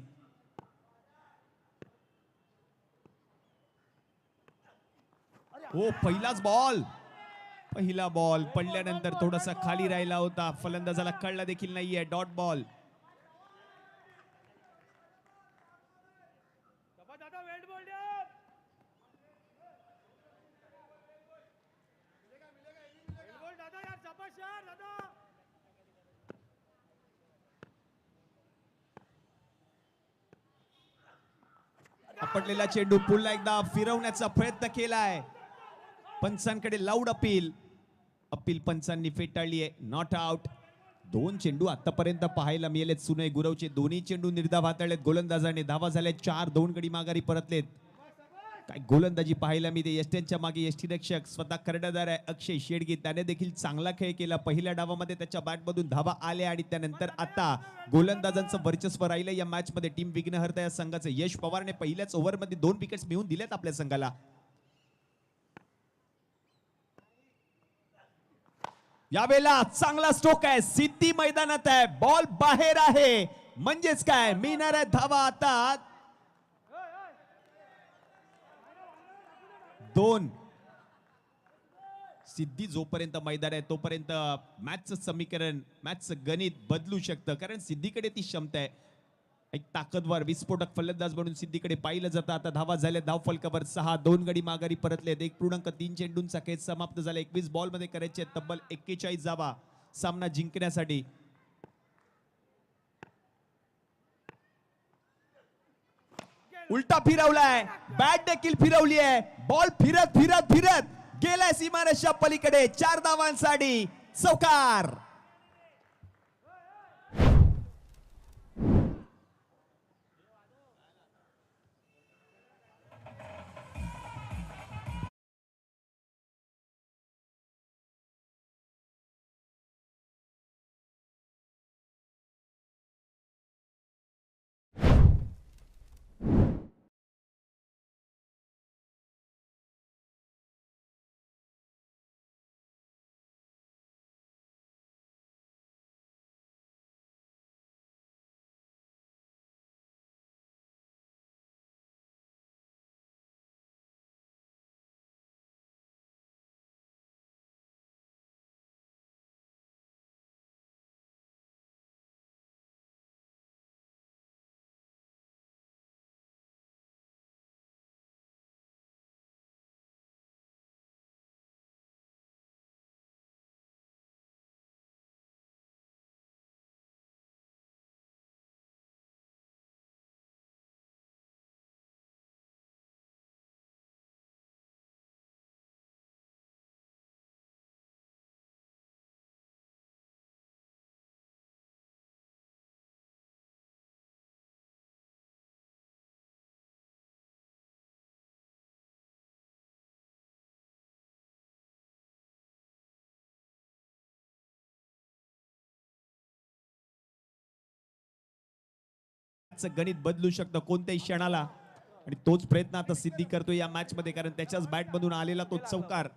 ओ पहिलाच बॉल. पहिला बॉल पडल्यानंतर थोडासा खाली राहिला होता. फलंदाजाला कळला देखील नाहीये. Dot ball. दादा वेट बोल द्या. बोल दादा यार शाबाश यार दादा. आपटलेला चेंडू पुन्हा एकदा फिरवण्याचा प्रयत्न केलाय. पंचांकडे लाऊड अपील पंचांनी फेटाळली आहे. Not out. 2 चेंडू आतापर्यंत पाहायला मिळालेत सुनय गुरवचे. दोन्ही चेंडू निर्धाव हाताळलेत गोलंदाजाने. धावा झाल्या 4. 2 गडी माघारी परतलेत. काय गोलंदाजी पाहायला मिळते. यष्ट्यांच्या मागे यष्टीरक्षक स्वतः कर्णधार आहे अक्षय शेडगे. त्याने देखील चांगला खेळ केला. पहिल्या डावामध्ये त्याच्या बॅटमधून धावा आल्या आणि त्यानंतर आता गोलंदाजांचं वर्चस्व राहिलं या मॅच मध्ये. टीम विघ्नहर्ता या संघाचं यश पवारने पहिल्याच ओव्हरमध्ये 2 विकेट्स मिळवून दिल्यात आपल्या संघाला. यावेळेला चांगला स्ट्रोक आहे. सिद्धी मैदानात आहे. बॉल बाहेर आहे. म्हणजेच काय मिळणार आहे धावा आता 2. सिद्धी जोपर्यंत मैदान आहे तोपर्यंत मॅचचं समीकरण मॅचचं गणित बदलू शकतं. कारण सिद्धीकडे ती क्षमता आहे. एक ताकदवार विस्फोटक फलंदाज म्हणून सिद्धीकडे पाहिलं जातं. आता धावा झाल्या धाव फलकावर 6. 2 गडी माघारी परतलेत. 1.3 चेंडूंचा खेळ समाप्त झाला. 21 बॉल मध्ये करायचे तब्बल 41 धावा सामना जिंकण्यासाठी. उलटा फिरवलाय. बॅट देखील फिरवली आहे. बॉल फिरत फिरत फिरत गेलाय सीमारेषा पलीकडे. 4 धावांसाठी चौकार. गणित बदलू शकतं कोणत्याही क्षणाला आणि तोच प्रयत्न आता सिद्धी करतो या मॅच मध्ये. कारण त्याच्याच बॅट मधून आलेला तो चौकार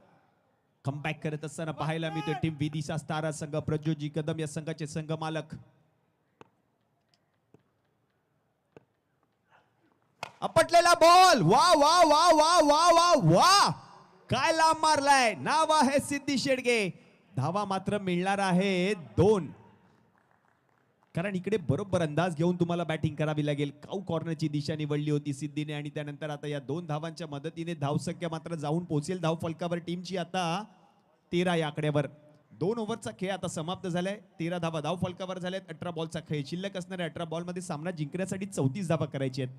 कमबॅक करत असताना पाहायला मिळतोय. टीम विदिशा स्टार संघ प्रज्योजी कदम या संघाचे संघ मालक. आपटलेला बॉल. वा वा वा वा वा वा वा. काय लांब मारलाय. नाव आहे सिद्धी शेडगे. धावा मात्र मिळणार आहे 2. कारण इकडे बरोबर अंदाज घेऊन तुम्हाला बॅटिंग करावी लागेल. काऊ कॉर्नरची दिशा निवडली होती सिद्धीने आणि त्यानंतर आता या 2 धावांच्या मदतीने धावसंख्या मात्र जाऊन पोहोचेल धाव फलकावर टीमची आता 13 या आकड्यावर. 2 ओव्हरचा खेळ आता समाप्त झालाय. 13 धावा धाव फलकावर झाल्यात. 18 बॉलचा खेळ शिल्लक असणाऱ्या 18 बॉलमध्ये सामना जिंकण्यासाठी 34 धावा करायची आहेत.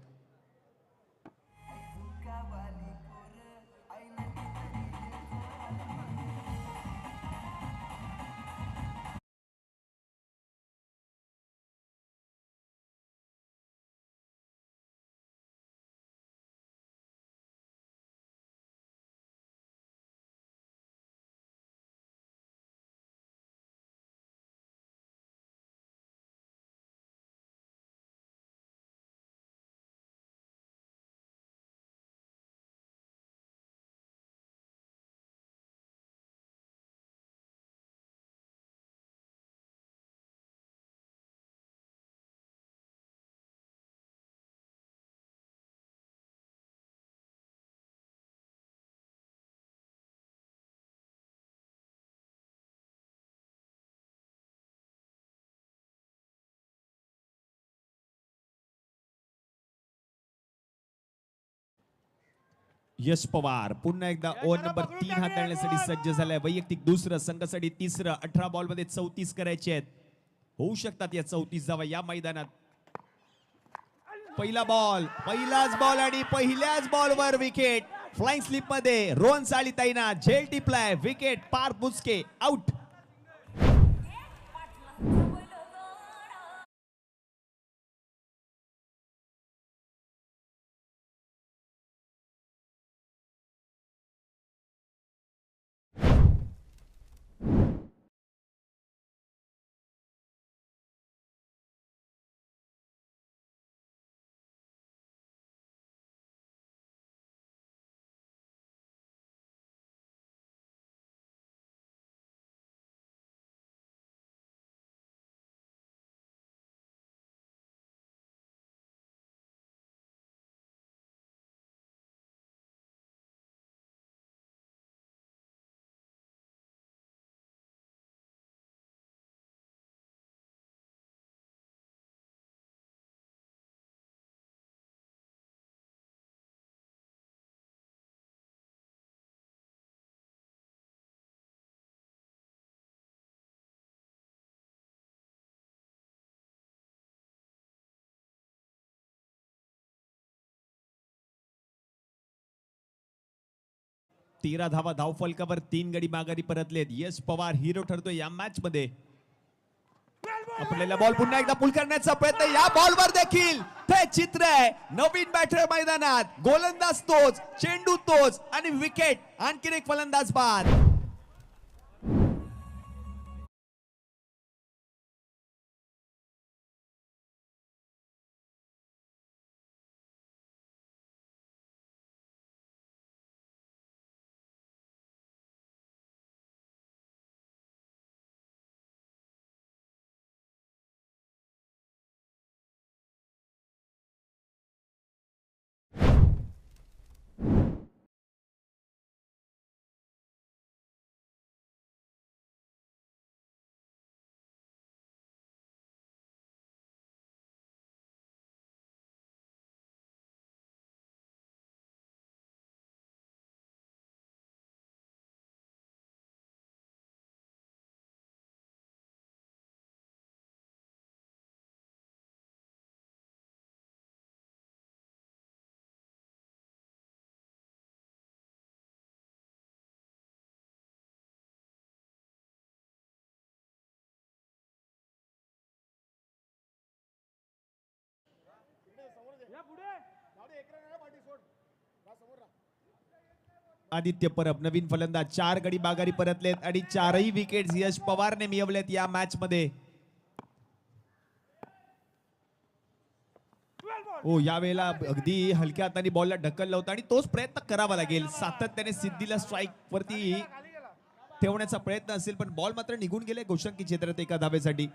यश पवार पुन्हा एकदा ओव्हर नंबर 3 हाताळण्यासाठी सज्ज झालाय. वैयक्तिक दुसरं, संघासाठी तिसरं. 18 बॉल मध्ये 34 करायचे आहेत. होऊ शकतात या 34 धावा या मैदानात. पहिला बॉल, पहिलाच बॉल आणि पहिल्याच बॉलवर विकेट. फ्लाइंग स्लिप मध्ये रोहन साळीताईना झेल टिपलाय. विकेट पार बुचके आउट. तेरा धावा धाव फलकावर 3 गडी माघारी परतलेत. यश पवार हिरो ठरतोय या मॅच मध्ये. आपल्याला बॉल पुन्हा एकदा पुल करण्याचा प्रयत्न. या बॉलवर देखील ते चित्र आहे. नवीन बॅटर मैदानात, गोलंदाज तोच, चेंडू तोच आणि विकेट. आणखीन एक फलंदाज बाद. या पुढे जाऊ दे. एक रन आहे, पाठी सोड. जा समोर राहा. आदित्य परब नवीन फलंदाज. 4 गडी माघारी परतलेत आणि 4ही विकेट यश पवारने मिळवलेत या मॅच मध्ये. हो यावेळेला अगदी हलक्या हाताने बॉलला ढकलला होता आणि तोच प्रयत्न करावा लागेल. सातत्याने सिद्धीला स्ट्राईक वरती ठेवण्याचा प्रयत्न असेल पण बॉल मात्र निघून गेले गोशंकी क्षेत्रात एका धावेसाठी.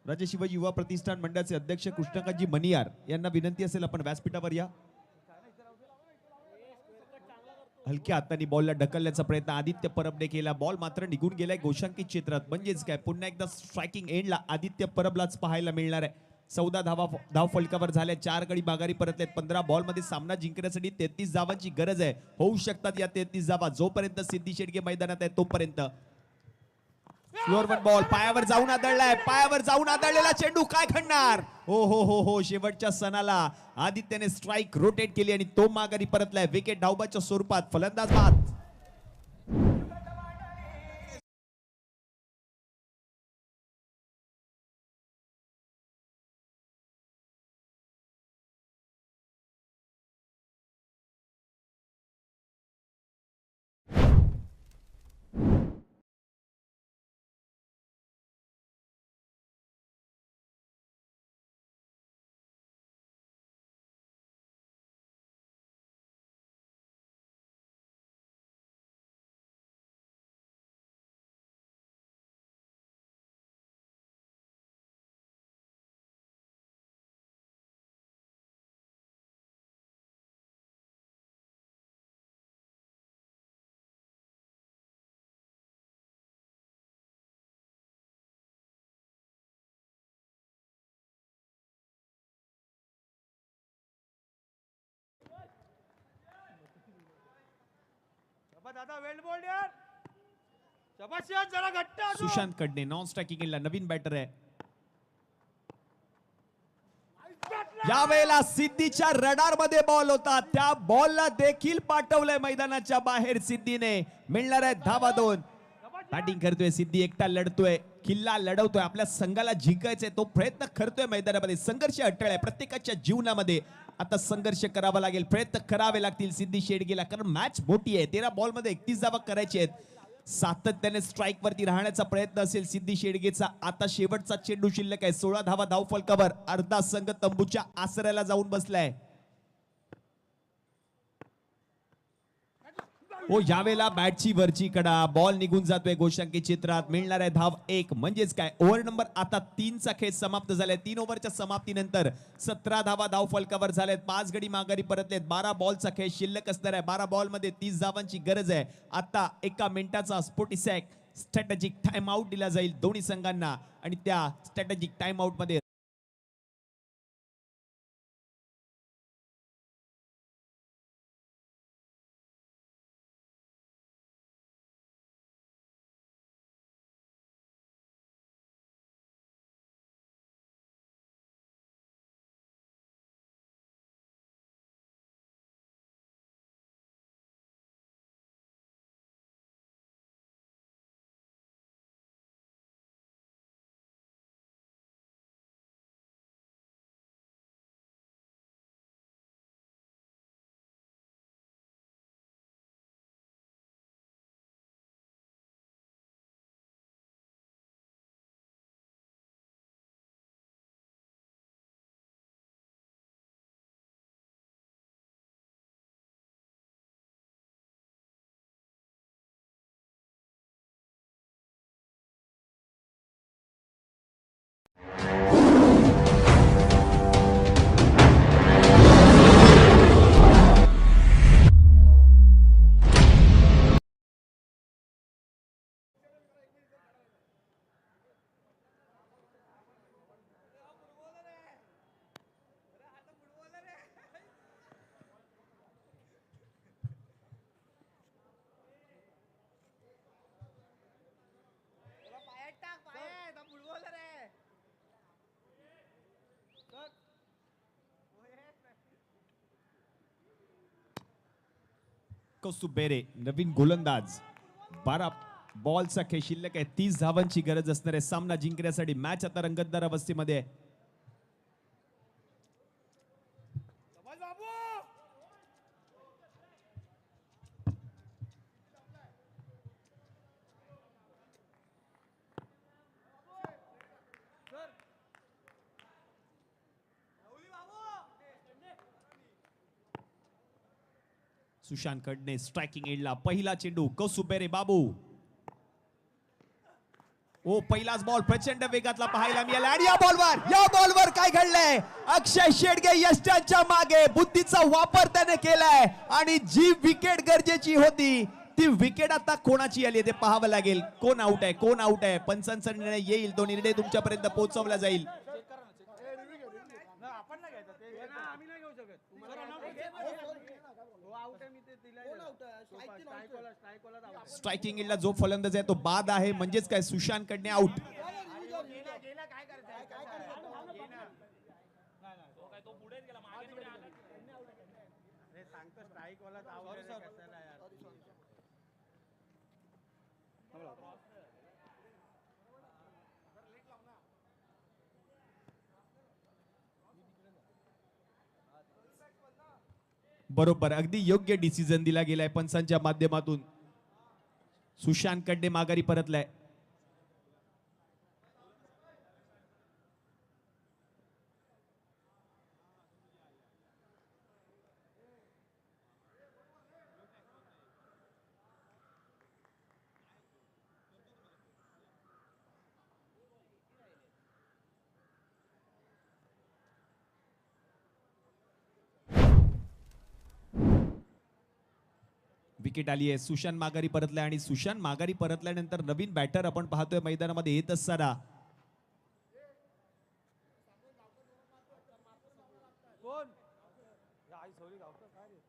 राजे शिवाजी युवा प्रतिष्ठान मंडळाचे अध्यक्ष कृष्णकांतजी मनियार यांना विनंती असेल आपण व्यासपीठावर या. हलक्या हाताने बॉलला ढकलण्याचा प्रयत्न आदित्य परबने केला. बॉल मात्र निघून गेलाय गोशांकित क्षेत्रात. म्हणजेच काय पुन्हा एकदा स्ट्रायकिंग एंडला आदित्य परबलाच पाहायला मिळणार आहे. 14 धाव फलकावर झाल्या. 4 गडी माघारी परतलेत. 15 बॉल मध्ये सामना जिंकण्यासाठी 33 धावांची गरज आहे. होऊ शकतात या 33 धावा जोपर्यंत सिद्धी शेडगे मैदानात आहे तोपर्यंत. स्लोअर वन बॉल पायावर जाऊन आदळलाय. पायावर जाऊन आदळलेला चेंडू काय खणणार. हो हो हो हो शेवटच्या सणाला आदित्यने स्ट्राईक रोटेट केली आणि तो माघारी परतलाय. विकेट डावबाच्या स्वरूपात. फलंदाज बाद. शाबास दादा वेल बोल्ड यार. शाबास यार जरा घट्ट अजून. सुशांत कडने नॉन स्ट्रायकिंग एंडला नवीन बॅटर आहे. यावेळेला सिद्धीच्या रडार मध्ये बॉल होता. त्या बॉलला देखील पाठवलंय मैदानाच्या बाहेर सिद्धीने. मिळणार आहे धावा 2. बॅटिंग करतोय सिद्धी. एकटा लढतोय. किल्ला लढवतोय. आपल्या संघाला जिंकायचंय. तो प्रयत्न करतोय मैदानामध्ये. संघर्ष अटळ आहे प्रत्येकाच्या जीवनामध्ये. आता संघर्ष करावा लागेल. प्रयत्न करावे लागतील सिद्धी शेडगेला. कारण मॅच मोठी आहे. 13 बॉल मध्ये 31 धावा करायचे आहेत. सातत्याने स्ट्राईक वरती राहण्याचा प्रयत्न असेल सिद्धी शेडगेचा. आता शेवटचा चेंडू शिल्लक आहे. 16 धावा धाव फलकावर. अर्धा संघ तंबूच्या आसऱ्याला जाऊन बसलाय. हो यावेळेला बॅटची वरची कडा. बॉल निघून जातोय गोशांकित क्षेत्रात. मिळणार आहे धाव 1. म्हणजेच काय ओव्हर नंबर आता 3 चा खेळ समाप्त झालाय. 3 ओव्हरच्या समाप्तीनंतर 17 धावा धाव फलकावर झाल्यात. 5 गडी माघारी परतलेत. 12 बॉलचा खेळ शिल्लक असणार आहे. 12 बॉल मध्ये 30 धावांची गरज आहे. आता 1 मिनिटाचा स्पोर्टिसॅक स्ट्रॅटेजिक टाइम आउट दिला जाईल दोन्ही संघांना आणि त्या स्ट्रॅटेजिक टाइम आउट मध्ये कौस्तुभ बेरे नवीन गोलंदाज. 12 बॉलचा खेळ शिल्लक आहे. 30 धावांची गरज असणार आहे सामना जिंकण्यासाठी. मॅच आता रंगतदार अवस्थेमध्ये आहे. शाबास बाबू. सर राहुली बाबू. सुशांत कडने स्ट्रायकिंग एंडला पहिला चेंडू. कौस्तुभ बेरे बाबू. ओ पहिलाच बॉल प्रचंड वेगातला पाहायला मिळाला आणि या बॉलवर काय घडलंय? अक्षय शेडगे यष्टांच्या मागे बुद्धीचा वापर त्याने केलाय आणि जी विकेट गरजेची होती ती विकेट आता कोणाची आली ते पाहावं लागेल. कोण आउट आहे पंचांचा निर्णय येईल. तो निर्णय तुमच्यापर्यंत पोहोचवला जाईल. आपण नाही घ्यायचं ते ना, आम्ही नाही घेऊ शकत. हो, out आहे, मी ते दिलंय. Strike वाला out आहे. स्ट्रायकिंग एंडला जो फलंदाज आहे तो बाद आहे. म्हणजेच काय सुशांत कडने आउट. गेला काय करायचं? तो पुढेच गेला, मागे थोडी आला. अरे सांगतो स्ट्राईक वाला out आहे रे, कशाला यार. बरोबर, अगदी योग्य डिसिजन दिला गेलाय पंचांच्या माध्यमातून. सुशांत कडे माघारी परतलाय. विकेट आली आहे. सुशांत माघारी परतलाय आणि सुशांत माघारी परतल्यानंतर नवीन बॅटर आपण पाहतोय मैदानामध्ये येत असताना. कोण? आई सॉरी गावकर काय रे?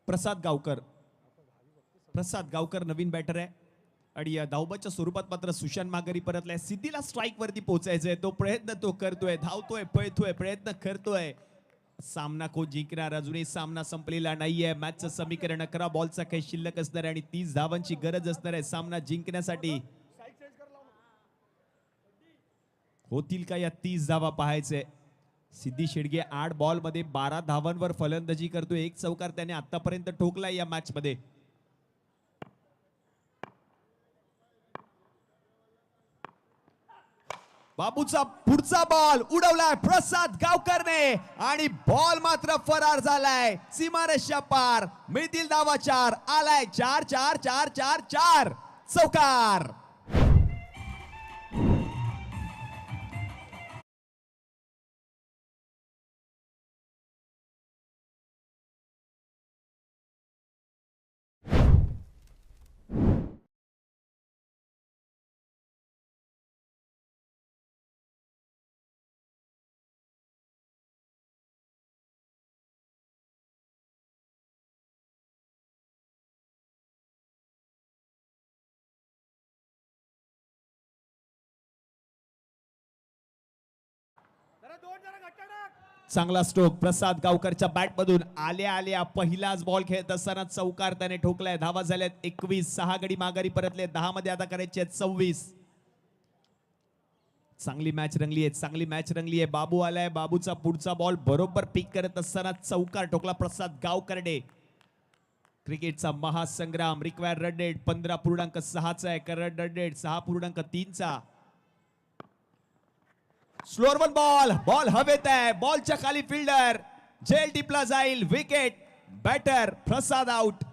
प्रसाद गावकर नवीन बॅटर आहे आणि या धावबाच्या स्वरूपात मात्र सुशांत माघारी परतलाय. सिद्धीला स्ट्राईक वरती पोहोचायचंय. तो प्रयत्न करतोय, धावतोय, पळतोय, प्रयत्न करतोय. सामना कोण जिंकणार? अजूनही सामना संपलेला नाहीये. मॅचचं समीकरण 11 बॉलचा काही शिल्लक असणार आहे आणि 30 धावांची गरज असणार आहे सामना जिंकण्यासाठी. होतील का या 30 धावा पाहायचे. सिद्धी शेडगे 8 बॉल मध्ये 12 धावांवर फलंदाजी करतोय. एक चौकार त्याने आतापर्यंत ठोकलाय या मॅच मध्ये. बाबूचा पुढचा बॉल उडवलाय प्रसाद गावकरने आणि बॉल मात्र फरार झालाय सीमारेषा पार. मिळतील धावा 4. आलाय 4 4 4 4 4 चौकार. जरा दोन जरा घट्ट टाक. चांगला स्ट्रोक प्रसाद गावकरच्या बॅट मधून आल्या आल्या पहिलाच बॉल खेळत असताना चौकार त्याने ठोकलाय. धावा झाल्यात 21. 6 गडी माघारी परतले. 10 मध्ये आता करायचे आहेत 26. चांगली मॅच रंगली आहे. बाबू आलाय. बाबूचा पुढचा बॉल बरोबर पिक करत असताना चौकार ठोकला प्रसाद गावकरने. क्रिकेटचा महासंग्राम. रिक्वायर रन रेट 15.6 आहे. Current run rate 6.3. Slower one ball हवेत आहे. बॉलच्या खाली फिल्डर झेल टिपला जाईल. विकेट. बॅटर प्रसाद आउट.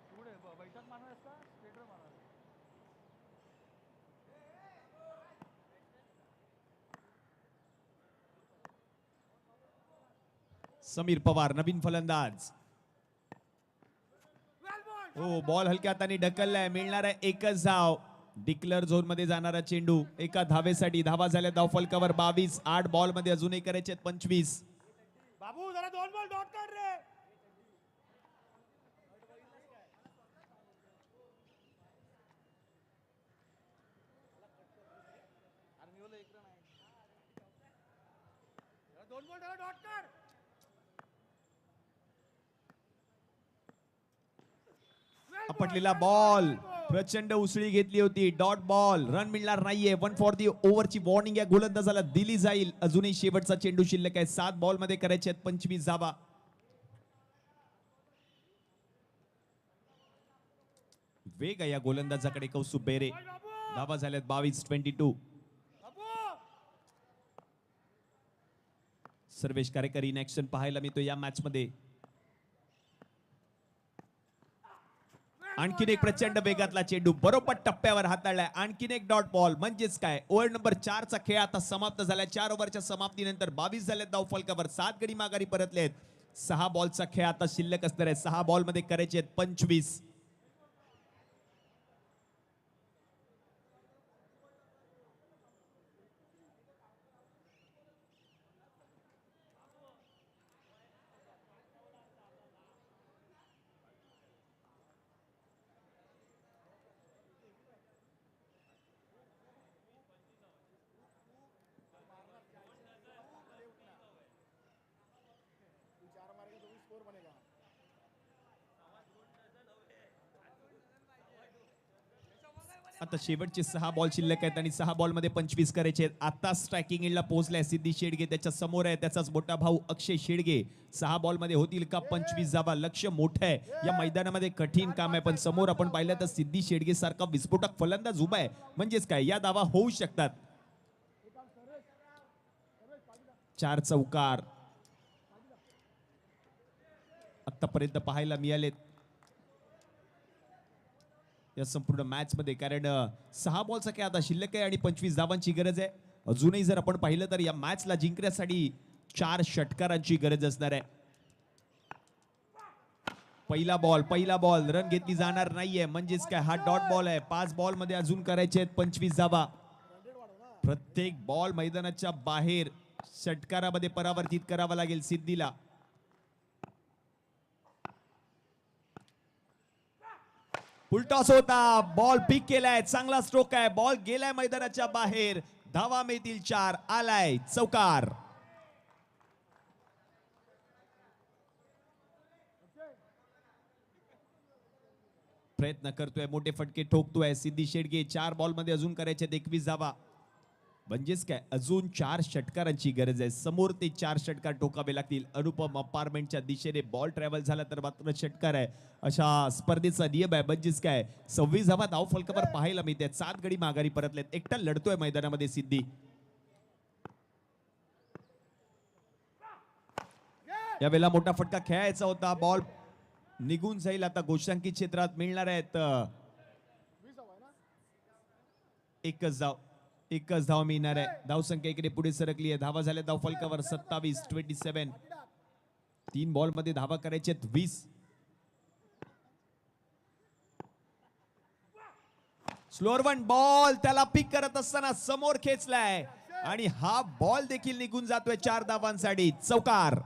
पुढे बैठक मारणार असता स्ट्रेटर मारणार. समीर पवार नवीन फलंदाज. हो बॉल हलक्या हाताने ढकललाय. मिळणार आहे एकच धाव. डिक्लर झोन मध्ये जाणारा चेंडू एका धावेसाठी. धावा झाल्या धाव फलकावर 22. 8 बॉल मध्ये अजूनही करायचे 25. बाबू जरा 2 बॉल डॉट कर रे. अरे मी बोललो एक रन आहे. जरा 2 बॉल त्याला डॉट कर. आपटलेला बॉल प्रचंड उसळी घेतली होती. Dot ball. रन मिळणार नाहीये. 1 फॉर दी ओव्हरची वॉर्निंग या गोलंदाजाला दिली जाईल. अजूनही शेवटचा चेंडू शिल्लक आहे. 7 बॉल मध्ये करायचे आहेत 25 धावा. वेग आहे या गोलंदाजाकडे कौस्तुभ बेरे. धावा झाल्यात 22. 22. बाबू सर्वेश कार्यकारी इन ऍक्शन पाहायला मिळतो या मॅच मध्ये. आणखीन एक प्रचंड वेगातला चेंडू बरोबर टप्प्यावर हाताळलाय. आणखीन एक डॉट बॉल. म्हणजेच काय, ओव्हर नंबर 4 चा खेळ आता समाप्त झालाय. 4 ओव्हरच्या समाप्तीनंतर 22 झालेत धाव फलकावर. 7 गडी माघारी परतलेत. 6 बॉलचा खेळ आता शिल्लक असणार आहे. 6 बॉल मध्ये करायचे आहेत 25. तू 4 मारेगा तो भी स्कोर बनेगा. आता शेवटचे 6 बॉल शिल्लक आहेत आणि 6 बॉल मध्ये 25 करायचे आहेत. आता स्ट्रायकिंग एंडला पोहोचलाय सिद्धी शेडगे. त्याच्या समोर आहे त्याचाच मोठा भाऊ अक्षय शेडगे. 6 बॉल मध्ये होतील का 25 धावा. लक्ष मोठं आहे. या मैदानामध्ये कठीण काम आहे, पण समोर आपण पाहिलं तर सिद्धी शेडगे सारखा विस्फोटक फलंदाज उभा आहे. म्हणजेच काय, या धावा होऊ शकतात. 4 चौकार आतापर्यंत पाहायला मिळालेत या संपूर्ण मॅच मध्ये. कारण 6 बॉलचा काय आता शिल्लक आहे आणि 25 धावांची गरज आहे. अजूनही जर आपण पाहिलं तर या मॅचला जिंकण्यासाठी 4 षटकारांची गरज असणार आहे. पहिला बॉल रन घेतली जाणार नाहीये. म्हणजेच काय, हा डॉट बॉल आहे. 5 बॉल मध्ये अजून करायचे आहेत 25 धावा. प्रत्येक बॉल मैदानाच्या बाहेर षटकारामध्ये परावर्तित करावा लागेल सिद्धीला. फुलटॉस होता. बॉल पिक केलाय. चांगला स्ट्रोक आहे. बॉल गेलाय मैदानाच्या बाहेर. धावा मिळतील 4. आलाय चौकार. प्रयत्न करतोय, मोठे फटके ठोकतोय सिद्धी शेडगे. 4 बॉल मध्ये अजून करायचे 21 धावा. म्हणजेच काय, अजून 4 षटकारांची गरज आहे. समोर ते 4 षटकार ठोकावे लागतील. अनुपम अपार्टमेंटच्या दिशेने बॉल ट्रॅव्हल झाला तर मात्र षटकार आहे. अशा स्पर्धेचा नियम आहे. म्हणजेच काय, 26 धावा धाव फलकावर पाहायला मिळते. 7 गडी माघारी परतलेत. एकटा लढतोय मैदानामध्ये सिद्धी. यावेळेला मोठा फटका खेळायचा होता. बॉल निघून जाईल. आता गोष्टांकित क्षेत्रात मिळणार आहेत 1 धाव मिळणार आहे. धावसंख्या इकडे पुढे सरकली आहे. धावा झाल्या धाव फलकावर 27. 27. 3 बॉल मध्ये धावा करायचे 20. स्लोअर 1 बॉल त्याला पिक करत असताना समोर खेचलाय आणि हा बॉल देखील निघून जातोय 4 धावांसाठी. चौकार.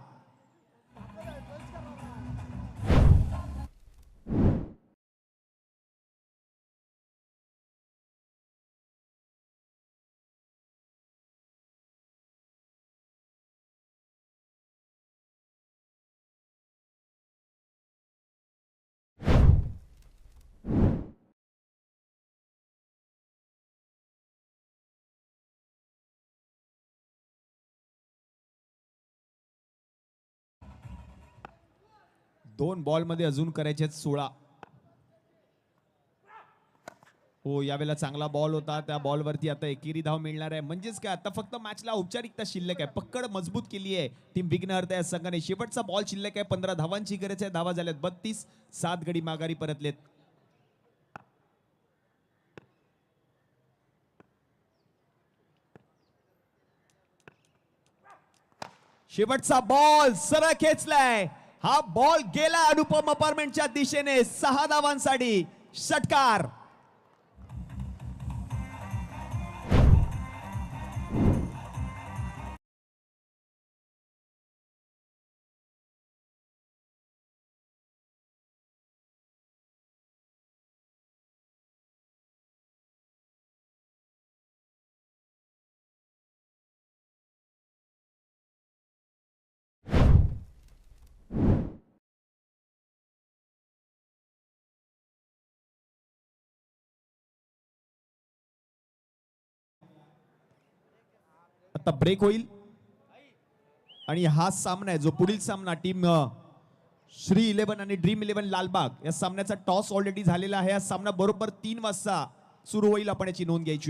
दोन बॉल मध्ये अजून करायचे 16. हो, यावेळेला चांगला बॉल होता. त्या बॉलवरती आता एकेरी धाव मिळणार आहे. म्हणजेच काय, आता फक्त मॅचला औपचारिकता शिल्लक आहे. पक्कड मजबूत केली आहे टीम विघ्नहर्ता या संघाने. शेवटचा बॉल शिल्लक आहे. 15 धावांची गरज आहे. धावा झाल्यात 32. 7 गडी माघारी परतलेत. शेवटचा बॉल सरळ खेचलाय. हा बॉल गेला अनुपम अपार्टमेंटच्या दिशेने. 6 धावांसाठी षटकार. आता ब्रेक होईल आणि हा सामना आहे जो पुढील सामना टीम श्री 11 आणि ड्रीम 11 लालबाग या सामन्याचा टॉस ऑलरेडी झालेला आहे. हा सामना बरोबर 3 वाजता सुरू होईल. आपण याची नोंद घ्यायची.